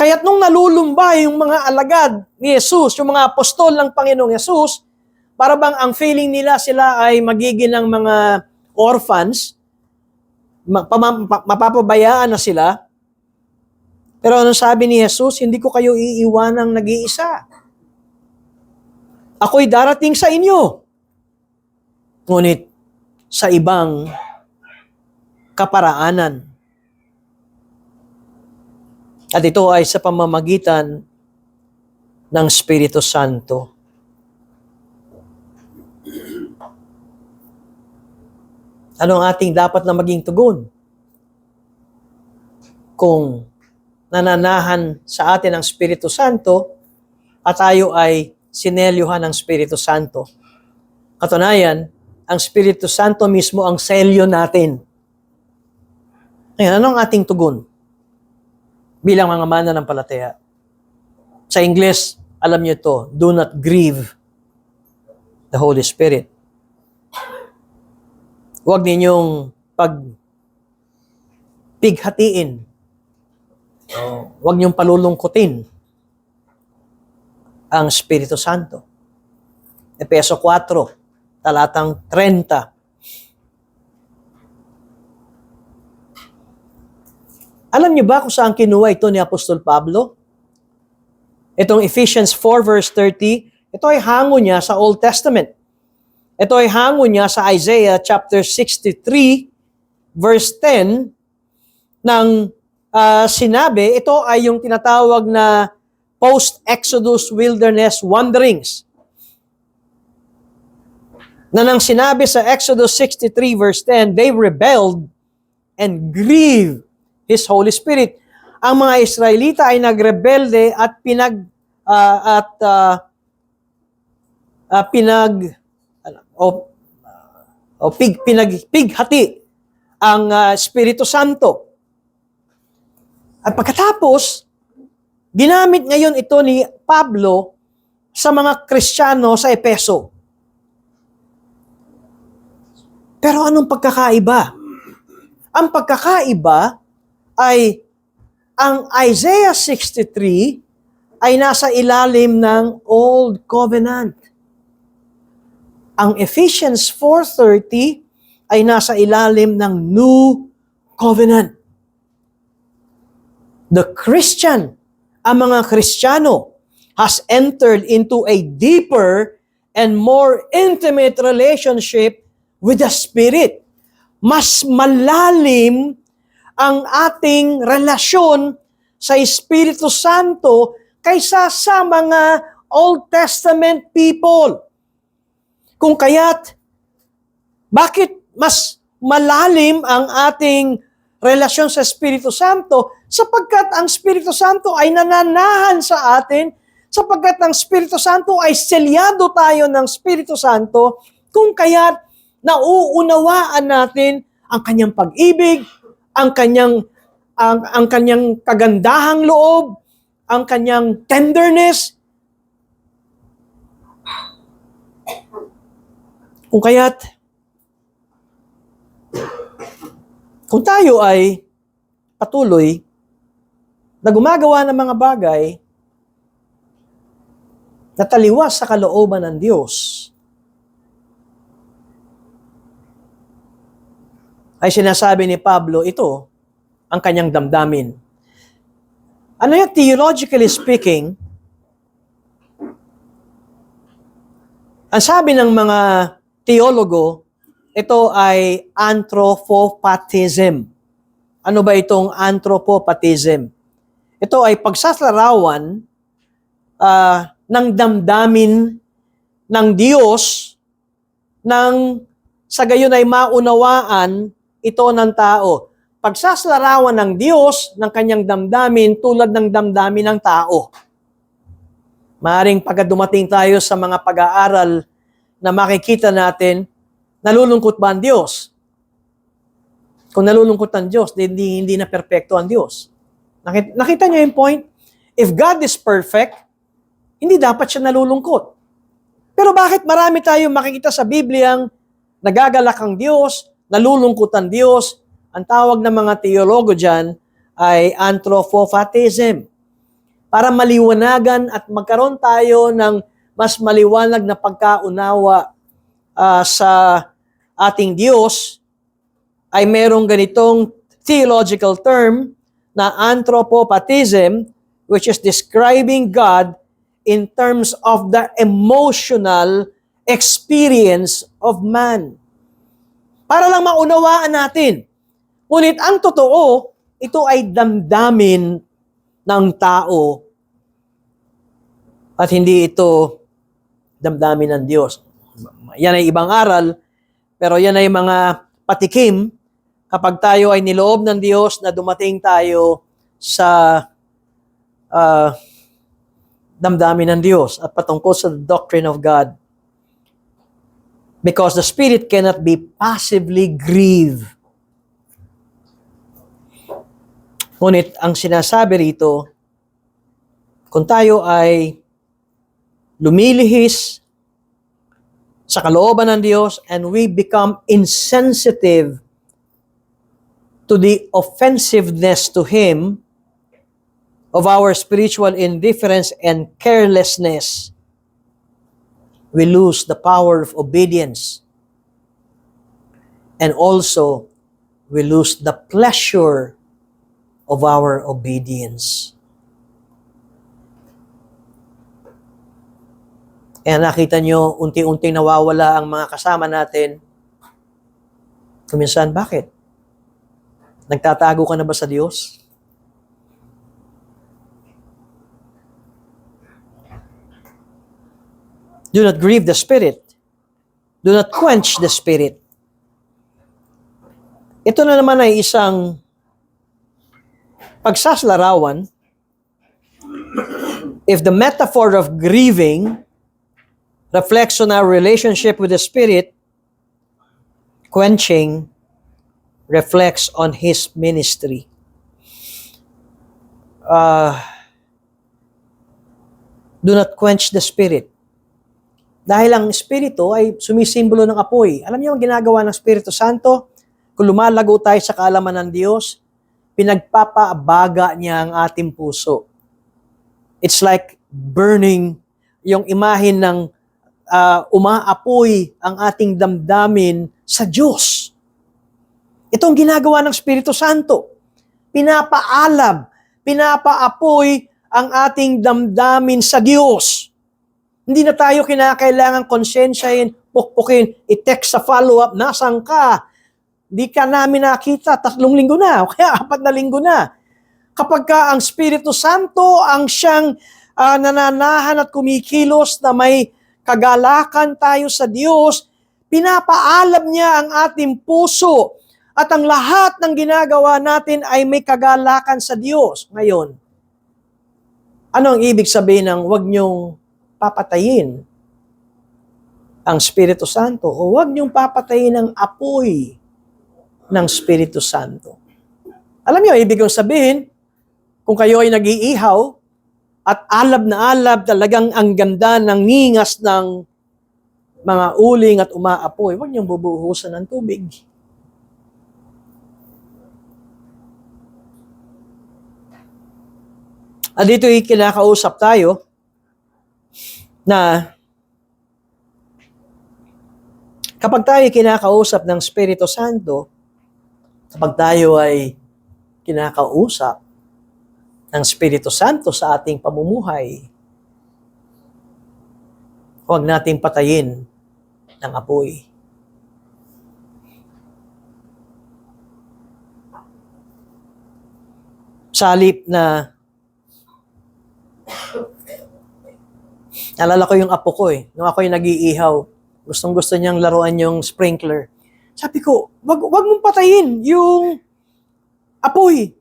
Kaya't nung nalulumba yung mga alagad ni Jesus, yung mga apostol ng Panginoong Jesus, para bang ang feeling nila sila ay magiging ng mga orphans, mapapabayaan na sila. Pero anong sabi ni Jesus? Hindi ko kayo iiwanang nag-iisa. Ako'y darating sa inyo. Ngunit sa ibang kaparaanan. At ito ay sa pamamagitan ng Espiritu Santo. Ano ang ating dapat na maging tugon? Kung nananahan sa atin ang Espiritu Santo at tayo ay sinelyuhan ng Espiritu Santo. Katunayan, ang Espiritu Santo mismo ang selyo natin. Ngayon, ano ang ating tugon bilang mga mananampalataya? Sa Ingles, alam niyo to, do not grieve the Holy Spirit. Huwag ninyong pighatiin. Huwag niyong palulungkutin ang Espiritu Santo. Efeso 4, talatang 30. Alam niyo ba kung saan kinuha ito ni Apostol Pablo? Itong Ephesians 4 verse 30, ito ay hango niya sa Old Testament. Ito ay hango niya sa Isaiah chapter 63 verse 10 ng sinabi, ito ay yung tinatawag na post-Exodus wilderness wanderings. Na nang sinabi sa Exodus 63 verse 10, they rebelled and grieved His Holy Spirit. Ang mga Israelita ay nagrebelde at pighati ang Espiritu Santo. At pagkatapos, ginamit ngayon ito ni Pablo sa mga Kristiyano sa Efeso. Pero anong pagkakaiba? Ang pagkakaiba ay ang Isaiah 63 ay nasa ilalim ng Old Covenant. Ang Ephesians 4:30 ay nasa ilalim ng New Covenant. The Christian, ang mga Kristiyano, has entered into a deeper and more intimate relationship with the Spirit. Mas malalim ang ating relasyon sa Espiritu Santo kaysa sa mga Old Testament people. Kung kaya't, bakit mas malalim ang ating relasyon sa Espiritu Santo? Sapagkat ang Espiritu Santo ay nananahan sa atin, sapagkat ang Espiritu Santo ay selyado tayo ng Espiritu Santo, kung kaya't nauunawaan natin ang kanyang pag-ibig, ang kanyang kagandahang loob, ang kanyang tenderness. Kung kaya't, kung tayo ay patuloy na gumagawa ng mga bagay na taliwas sa kalooban ng Diyos, ay sinasabi ni Pablo, ito ang kanyang damdamin. Ano yung theologically speaking, ang sabi ng mga teologo, ito ay anthropopathism. Ano ba itong anthropopathism? Ito ay pagsasalarawan ng damdamin ng Diyos nang sa gayon ay maunawaan ito ng tao. Pagsasalarawan ng Diyos ng kanyang damdamin tulad ng damdamin ng tao. Maaring pagka dumating tayo sa mga pag-aaral na makikita natin, nalulungkot ba ang Diyos? Kung nalulungkot ang Diyos, hindi na perpekto ang Diyos. Nakita niyo yung point? If God is perfect, hindi dapat siya nalulungkot. Pero bakit marami tayong makikita sa Bibliang nagagalak ang Diyos, nalulungkot ang Diyos? Ang tawag ng mga teologo dyan ay anthropopathism. para maliwanagan at magkaroon tayo ng mas maliwanag na pagkaunawa sa ating Diyos, ay merong ganitong theological term na anthropopathism, which is describing God in terms of the emotional experience of man. Para lang maunawaan natin. Ngunit ang totoo, ito ay damdamin ng tao at hindi ito damdamin ng Diyos. Yan ay ibang aral, pero yan ay mga patikim kapag tayo ay niloob ng Diyos na dumating tayo sa damdamin ng Diyos at patungkol sa doctrine of God. Because the Spirit cannot be passively grieved. Ngunit ang sinasabi rito, kung tayo ay lumilihis sa kalooban ng Diyos and we become insensitive to the offensiveness to Him of our spiritual indifference and carelessness, we lose the power of obedience. And also, we lose the pleasure of our obedience. Kaya nakita nyo, unti-unting nawawala ang mga kasama natin. Kuminsan, bakit? Nagtatago ka na ba sa Diyos? Do not grieve the Spirit. Do not quench the Spirit. Ito na naman ay isang pagsasalarawan. If the metaphor of grieving reflects on our relationship with the Spirit, quenching reflects on His ministry. Do not quench the Spirit. Dahil ang Espiritu ay sumisimbolo ng apoy. Alam niyo ang ginagawa ng Espiritu Santo? Kung lumalago tayo sa kaalaman ng Diyos, pinagpapaabaga niya ang ating puso. It's like burning yung imahin ng umaapoy ang ating damdamin sa Diyos. Ito ang ginagawa ng Espiritu Santo. Pinapaalab, pinapaapoy ang ating damdamin sa Diyos. Hindi na tayo kinakailangan konsensyahin, pukpukin, i-text sa follow-up, nasaan ka? Di ka namin nakita, 3 linggo na, o kaya 4 na linggo na. Kapag ka ang Espiritu Santo ang siyang nananahan at kumikilos na may kagalakan tayo sa Diyos, pinapaalab niya ang ating puso at ang lahat ng ginagawa natin ay may kagalakan sa Diyos. Ngayon, ano ang ibig sabihin ng huwag niyong papatayin ang Espiritu Santo o huwag niyong papatayin ang apoy ng Espiritu Santo? Alam niyo, ibig kong sabihin, kung kayo ay nag-iihaw at alab na alab, talagang ang ganda ng ningas ng mga uling at umaapoy, huwag niyong bubuhusan ng tubig. At dito kinakausap tayo na kapag tayo kinakausap ng Espiritu Santo, kapag tayo ay kinakausap ng Espiritu Santo sa ating pamumuhay, huwag nating patayin ng apoy. Sa halip na naalala ko yung apo ko nung ako yung nag-iihaw, gustong-gusto niyang laruan yung sprinkler. Sabi ko, wag mong patayin yung apoy.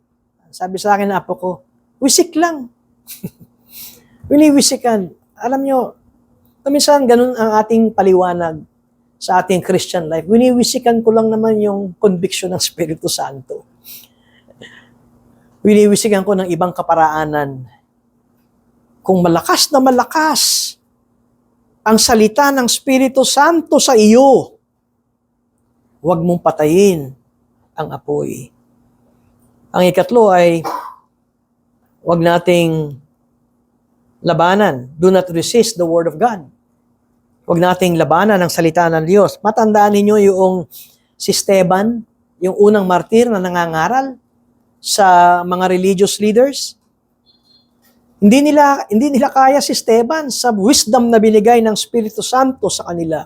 Sabi sa akin na apo ko, wisik lang. Winiwisikan. Alam nyo, minsan ganun ang ating paliwanag sa ating Christian life. Winiwisikan ko lang naman yung conviction ng Espiritu Santo. Winiwisikan ko ng ibang kaparaanan. Kung malakas na malakas ang salita ng Espiritu Santo sa iyo, huwag mong patayin ang apoy. Ang ikatlo ay huwag nating labanan. Do not resist the Word of God. Huwag nating labanan ang salita ng Diyos. Matandaan ninyo yung si Esteban, yung unang martir na nangangaral sa mga religious leaders. Hindi nila kaya si Esteban sa wisdom na binigay ng Espiritu Santo sa kanila.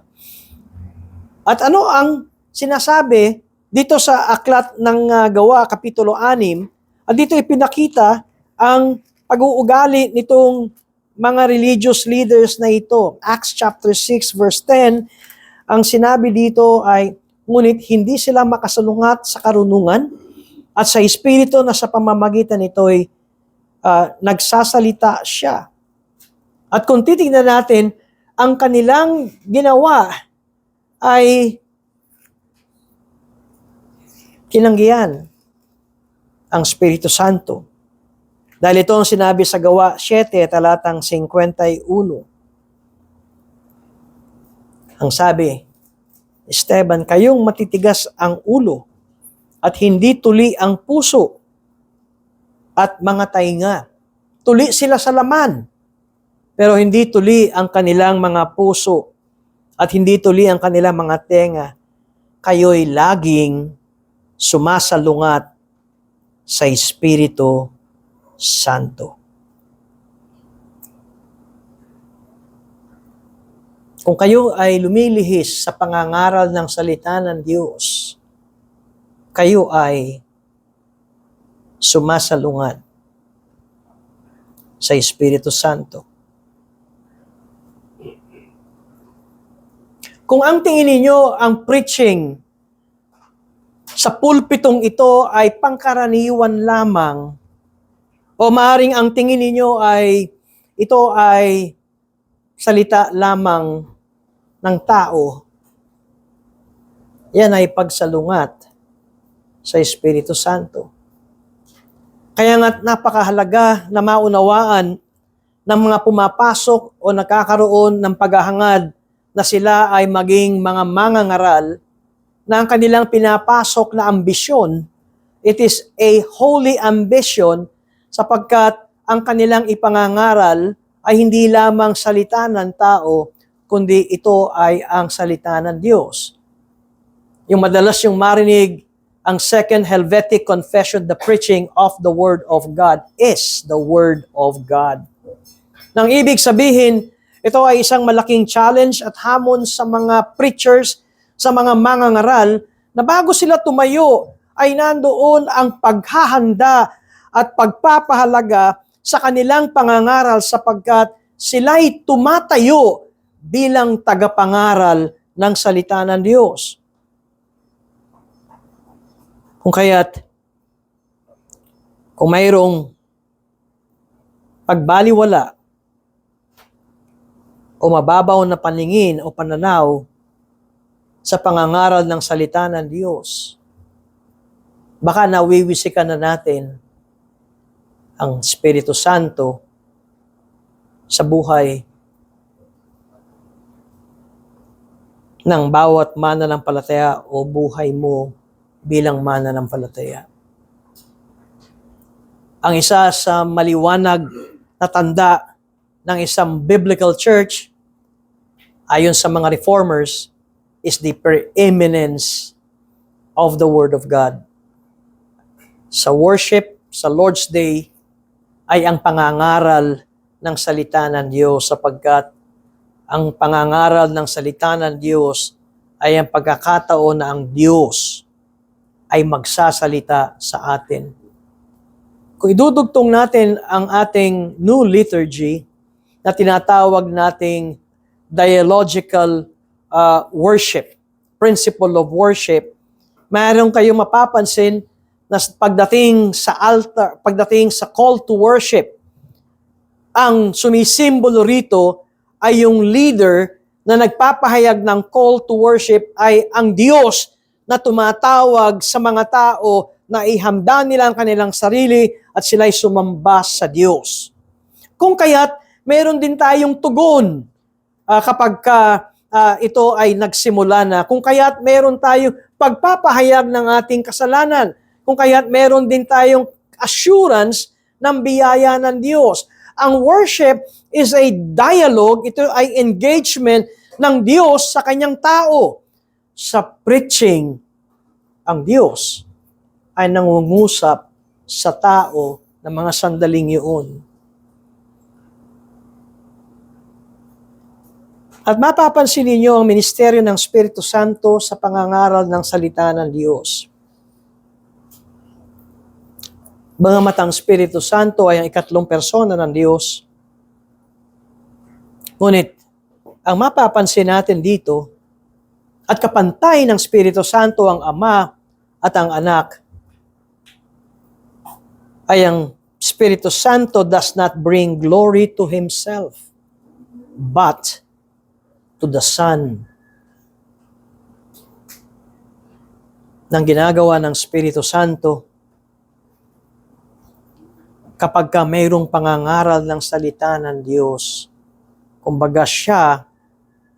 At ano ang sinasabi dito sa aklat ng Gawa, Kapitulo 6, at dito ipinakita ang pag-uugali nitong mga religious leaders na ito. Acts chapter 6 verse 10, ang sinabi dito ay, ngunit hindi sila makasalungat sa karunungan at sa espiritu na sa pamamagitan nito'y nagsasalita siya. At kung titignan natin, ang kanilang ginawa ay tinanggihan ang Espiritu Santo. Dahil ito ang sinabi sa Gawa 7, talatang 51. Ang sabi, Esteban, kayong matitigas ang ulo at hindi tuli ang puso at mga tainga. Tuli sila sa laman, pero hindi tuli ang kanilang mga puso at hindi tuli ang kanilang mga tenga. Kayo'y laging sumasalungat sa Espiritu Santo. Kung kayo ay lumilihis sa pangangaral ng salita ng Diyos, kayo ay sumasalungat sa Espiritu Santo. Kung ang tingin ninyo ang preaching sa pulpitong ito ay pangkaraniwan lamang, o maaaring ang tingin ninyo ay ito ay salita lamang ng tao, yan ay pagsalungat sa Espiritu Santo. Kaya nga napakahalaga na maunawaan ng mga pumapasok o nakakaroon ng paghahangad na sila ay maging mga mangangaral na ang kanilang pinapasok na ambisyon, it is a holy ambition sapagkat ang kanilang ipangangaral ay hindi lamang salita ng tao, kundi ito ay ang salita ng Diyos. Yung madalas yung marinig, ang Second Helvetic Confession, the preaching of the Word of God is the Word of God. Nang ibig sabihin, ito ay isang malaking challenge at hamon sa mga preachers, sa mga mangangaral, na bago sila tumayo, ay nandoon ang paghahanda at pagpapahalaga sa kanilang pangangaral sapagkat sila'y tumatayo bilang tagapangaral ng salita ng Diyos. Kung kaya't, kung mayroong pagbaliwala o mababaw na paningin o pananaw sa pangangaral ng salita ng Diyos, baka nawiwisikan na natin ang Espiritu Santo sa buhay ng bawat mananampalataya o buhay mo bilang mananampalataya. Ang isa sa maliwanag na tanda ng isang biblical church, ayon sa mga reformers, is the preeminence of the Word of God. Sa worship, sa Lord's Day, ay ang pangangaral ng salita ng Diyos sapagkat ang pangangaral ng salita ng Diyos ay ang pagkakataon na ang Diyos ay magsasalita sa atin. Kung idudugtong natin ang ating new liturgy na tinatawag nating dialogical worship, principle of worship, mayroon kayong mapapansin na pagdating sa altar, pagdating sa call to worship, ang sumisimbolo rito ay yung leader na nagpapahayag ng call to worship ay ang Diyos na tumatawag sa mga tao na ihamda nila ang kanilang sarili at sila'y sumamba sa Diyos. Kung kaya't meron din tayong tugon kapag ito ay nagsimula na. Kung kaya't meron tayong pagpapahayag ng ating kasalanan. Kung kaya't meron din tayong assurance ng biyaya ng Diyos. Ang worship is a dialogue, ito ay engagement ng Diyos sa kanyang tao. Sa preaching, ang Diyos ay nangungusap sa tao ng mga sandaling iyon. At mapapansin ninyo ang ministeryo ng Espiritu Santo sa pangangaral ng salita ng Diyos. Bagamat ang Espiritu Santo ay ang ikatlong persona ng Diyos, ngunit ang mapapansin natin dito, at kapantay ng Espiritu Santo ang Ama at ang Anak, ay ang Espiritu Santo does not bring glory to Himself, but to the Son. Nang ginagawa ng Espiritu Santo, kapag ka mayroong pangangaral ng salita ng Diyos, kumbaga siya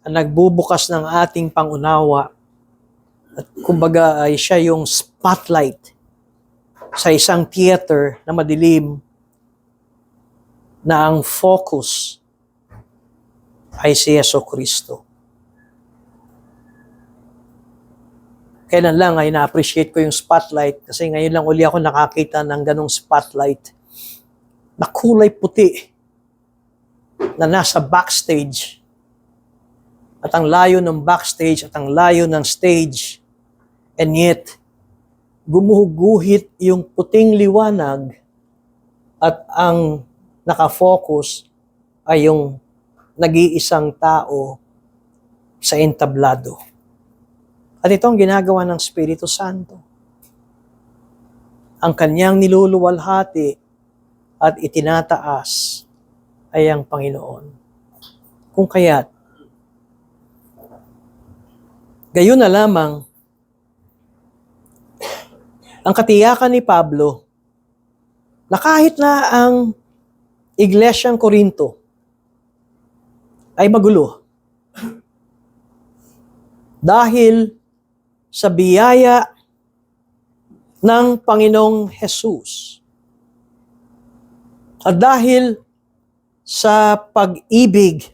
ang nagbubukas ng ating pangunawa at kumbaga ay siya yung spotlight sa isang theater na madilim na ang focus ay si Jesucristo. Kailan lang ay na-appreciate ko yung spotlight kasi ngayon lang uli ako nakakita ng ganong spotlight na kulay puti na nasa backstage. At ang layo ng backstage at ang layo ng stage. And yet, gumuguhit yung puting liwanag at ang nakafocus ay yung nag-iisang tao sa entablado. At ito ang ginagawa ng Espiritu Santo. Ang kanyang niluluwalhati at itinataas ay ang Panginoon. Kung kaya't, gayon na lamang, ang katiyakan ni Pablo na kahit na ang Iglesyang Corinto ay magulo dahil sa biyaya ng Panginoong Hesus at dahil sa pag-ibig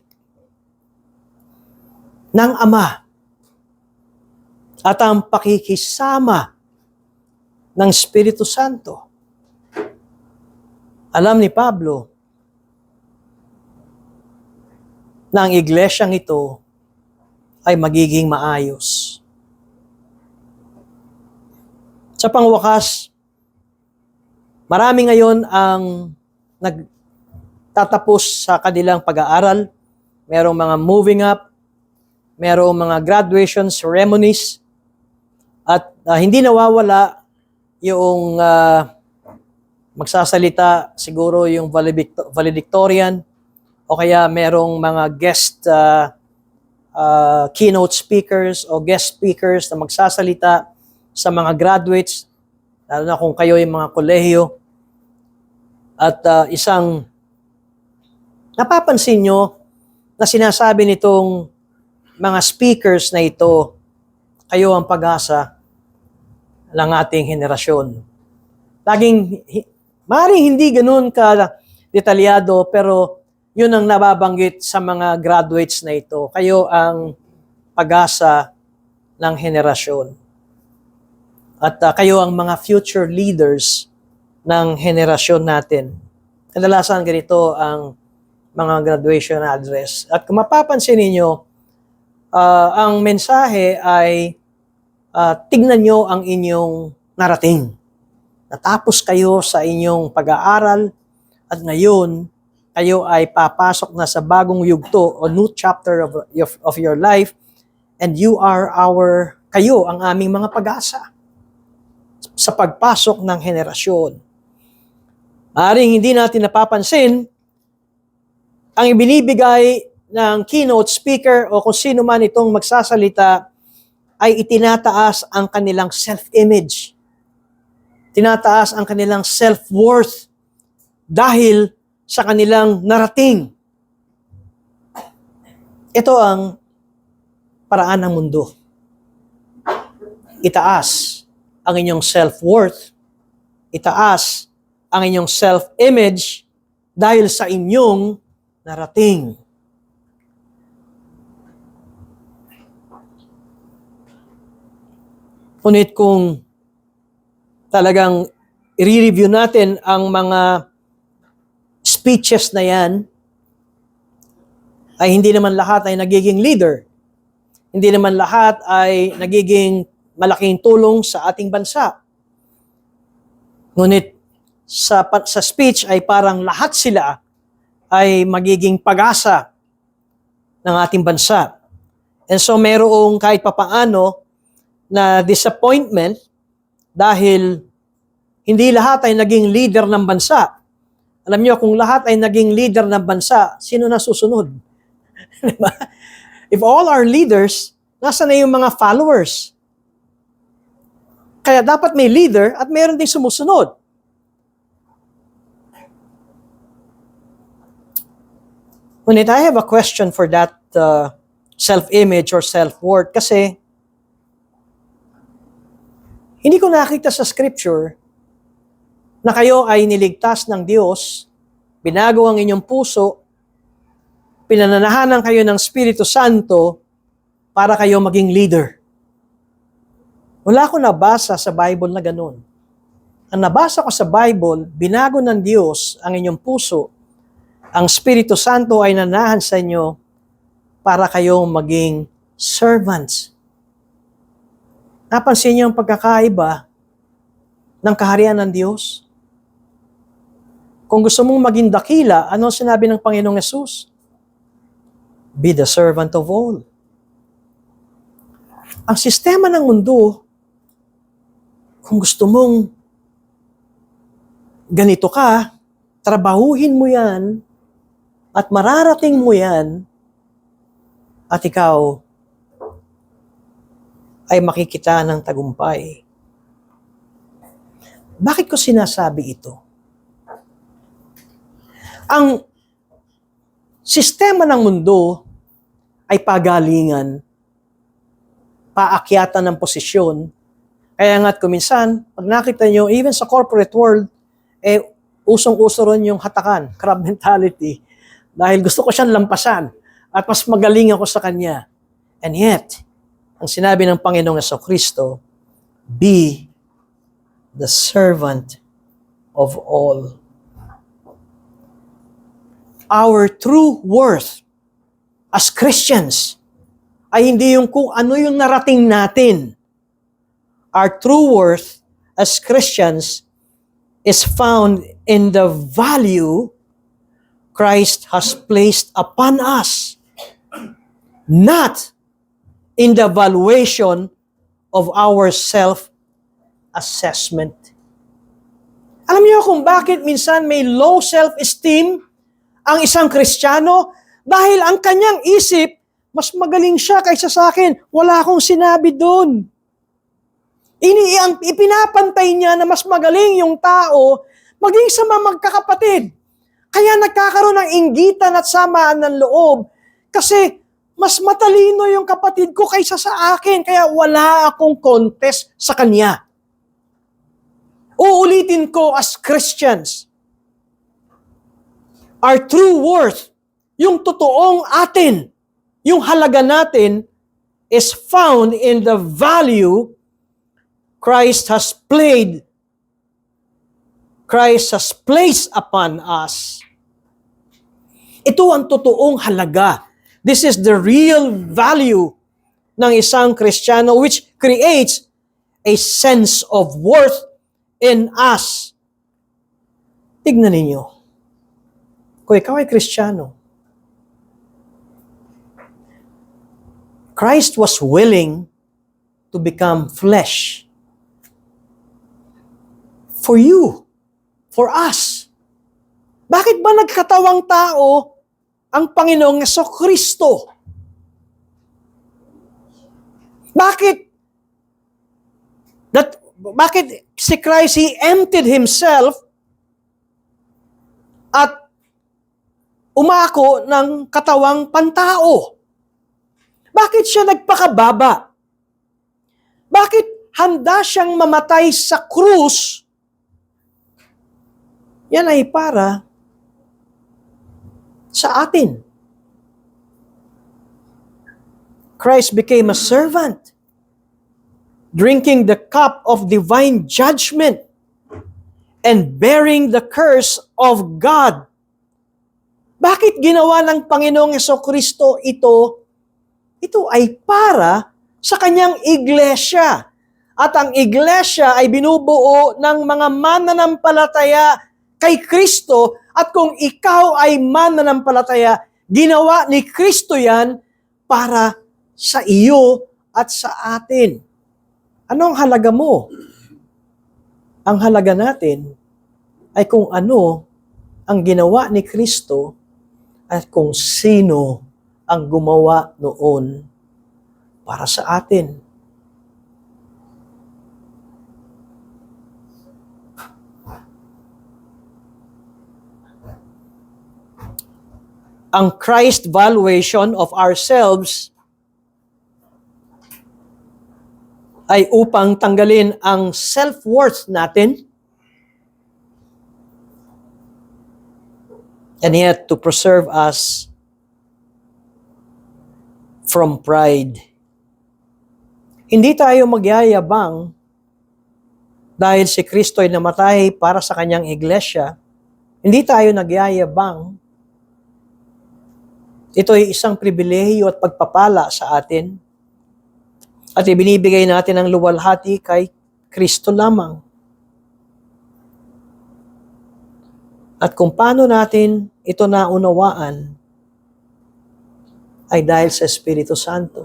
ng Ama at ang pakikisama ng Espiritu Santo. Alam ni Pablo na ang iglesyang ito ay magiging maayos. Sa pangwakas, marami ngayon ang nagtatapos sa kanilang pag-aaral. Merong mga moving up, merong mga graduation ceremonies, at hindi nawawala yung magsasalita siguro yung valedictorian o kaya merong mga guest keynote speakers o guest speakers na magsasalita sa mga graduates, lalo na kung kayo yung mga kolehiyo. At isang napapansin nyo na sinasabi nitong mga speakers na ito, kayo ang pag-asa ng ating henerasyon. Maaaring hindi ganun ka-detalyado, pero yun ang nababanggit sa mga graduates na ito. Kayo ang pag-asa ng henerasyon. At kayo ang mga future leaders ng henerasyon natin. Kadalasan ganito ang mga graduation address. At kung mapapansin ninyo, ang mensahe ay tignan nyo ang inyong narating. Natapos kayo sa inyong pag-aaral at ngayon kayo ay papasok na sa bagong yugto o new chapter of your life, and kayo ang aming mga pag-asa sa pagpasok ng henerasyon. Maaaring hindi natin napapansin ang ibinibigay ng keynote speaker o kung sino man itong magsasalita ay itinataas ang kanilang self-image. Tinataas ang kanilang self-worth dahil sa kanilang narating. Ito ang paraan ng mundo. Itaas ang inyong self-worth, itaas ang inyong self-image, dahil sa inyong narating. Ngunit kung talagang i-review natin ang mga speeches na yan, ay hindi naman lahat ay nagiging leader. Hindi naman lahat ay nagiging malaking tulong sa ating bansa. Ngunit sa speech ay parang lahat sila ay magiging pag-asa ng ating bansa. And so merong kahit papaano na disappointment dahil hindi lahat ay naging leader ng bansa. Alam niyo, kung lahat ay naging leader ng bansa, sino na susunod? If all are leaders, nasa na yung mga followers? Kaya dapat may leader at mayroon ding sumusunod. Ngunit I have a question for that self-image or self-worth kasi hindi ko nakita sa scripture na kayo ay niligtas ng Diyos, binago ang inyong puso, pinananahanan kayo ng Espiritu Santo para kayo maging leader. Wala ko nabasa sa Bible na ganun. Ang nabasa ko sa Bible, binago ng Diyos ang inyong puso, ang Espiritu Santo ay nanahan sa inyo para kayong maging servants. Napansin niyo ang pagkakaiba ng kaharian ng Diyos? Kung gusto mong maging dakila, ano sinabi ng Panginoong Yesus? Be the servant of all. Ang sistema ng mundo, kung gusto mong ganito ka, trabahuhin mo yan, at mararating mo yan, at ikaw ay makikita ng tagumpay. Bakit ko sinasabi ito? Ang sistema ng mundo ay pagalingan, paakyatan ng posisyon. Kaya nga't kuminsan, pag nakita nyo, even sa corporate world, usong-uso ron yung hatakan, crab mentality. Dahil gusto ko siyang lampasan at mas magaling ako sa kanya. And yet, ang sinabi ng Panginoong Jesucristo, be the servant of all. Our true worth as Christians ay hindi yung kung ano yung narating natin. Our true worth as Christians is found in the value Christ has placed upon us, not in the valuation of our self-assessment. Alam niyo kung bakit minsan may low self-esteem ang isang Kristiyano? Dahil ang kanyang isip, mas magaling siya kaysa sa akin. Wala akong sinabi doon. Ipinapantay niya na mas magaling yung tao maging sa mga magkakapatid. Kaya nagkakaroon ng inggitan at samaan ng loob. Kasi mas matalino yung kapatid ko kaysa sa akin. Kaya wala akong contest sa kanya. Uulitin ko as Christians. Our true worth, yung totoong atin, yung halaga natin, is found in the value Christ has placed upon us. Ito ang totoong halaga. This is the real value ng isang Kristiyano which creates a sense of worth in us. Tignan ninyo. Kung ikaw ay Kristiyano, Christ was willing to become flesh for you, for us. Bakit ba nagkatawang tao ang Panginoong Jesucristo? Bakit si Christ, He emptied Himself at umako ng katawang pantao? Bakit siya nagpakababa? Bakit handa siyang mamatay sa krus? Yan ay para sa atin. Christ became a servant, drinking the cup of divine judgment and bearing the curse of God. Bakit ginawa ng Panginoong Hesukristo ito? Ito ay para sa kanyang iglesia. At ang iglesia ay binubuo ng mga mananampalataya kay Kristo. At kung ikaw ay mananampalataya, ginawa ni Kristo yan para sa iyo at sa atin. Anong halaga mo? Ang halaga natin ay kung ano ang ginawa ni Kristo at kung sino ang gumawa noon para sa atin. Ang Christ valuation of ourselves ay upang tanggalin ang self-worth natin and yet to preserve us from pride. Hindi tayo magyayabang dahil si Kristo ay namatay para sa kanyang iglesia. Hindi tayo nagyayabang. Ito ay isang pribilehiyo at pagpapala sa atin. At ibinibigay natin ang luwalhati kay Kristo lamang. At kung paano natin ito naunawaan ay dahil sa Espiritu Santo.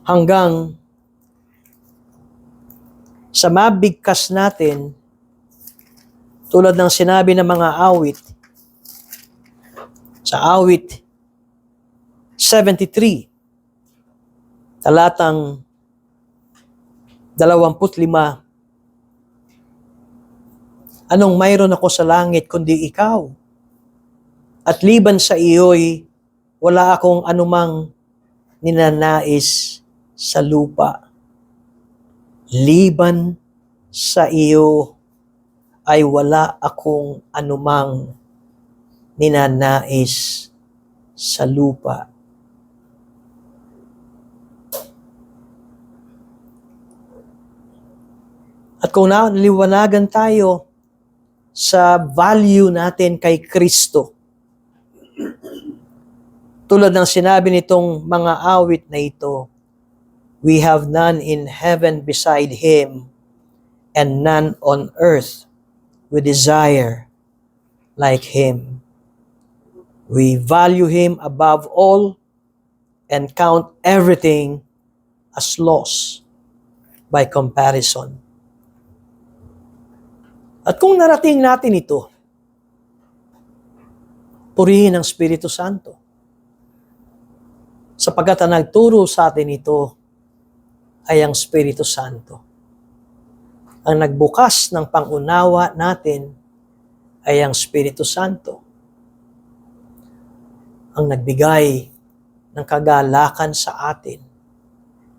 Hanggang sa mabigkas natin, tulad ng sinabi ng mga awit, sa awit 73, talatang 25, anong mayroon ako sa langit kundi ikaw? At liban sa iyo'y wala akong anumang ninanais sa lupa. Liban sa iyo ay wala akong anumang ninanais sa lupa. At kung naliwanagan tayo sa value natin kay Kristo, tulad ng sinabi nitong mga awit na ito, we have none in heaven beside Him, and none on earth we desire like Him. We value Him above all and count everything as loss by comparison. At kung narating natin ito, purihin ang Espiritu Santo. Sapagkat ang nagturo sa atin ito ay ang Espiritu Santo. Ang nagbukas ng pangunawa natin ay ang Espiritu Santo. Ang nagbigay ng kagalakan sa atin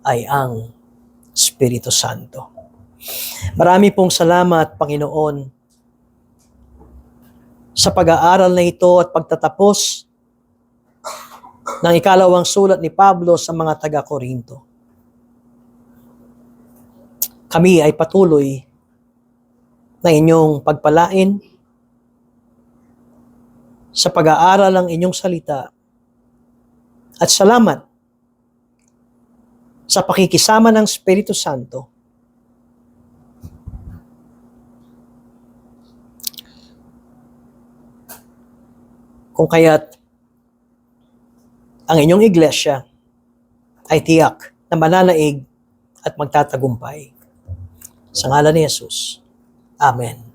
ay ang Espiritu Santo. Marami pong salamat, Panginoon, sa pag-aaral na ito at pagtatapos ng ikalawang sulat ni Pablo sa mga taga-Korinto. Kami ay patuloy na inyong pagpalain sa pag-aaral ng inyong salita. At salamat sa pakikisama ng Espiritu Santo. Kung kaya't ang inyong iglesia ay tiyak na mananaig at magtatagumpay. Sa ngalan ni Jesus. Amen.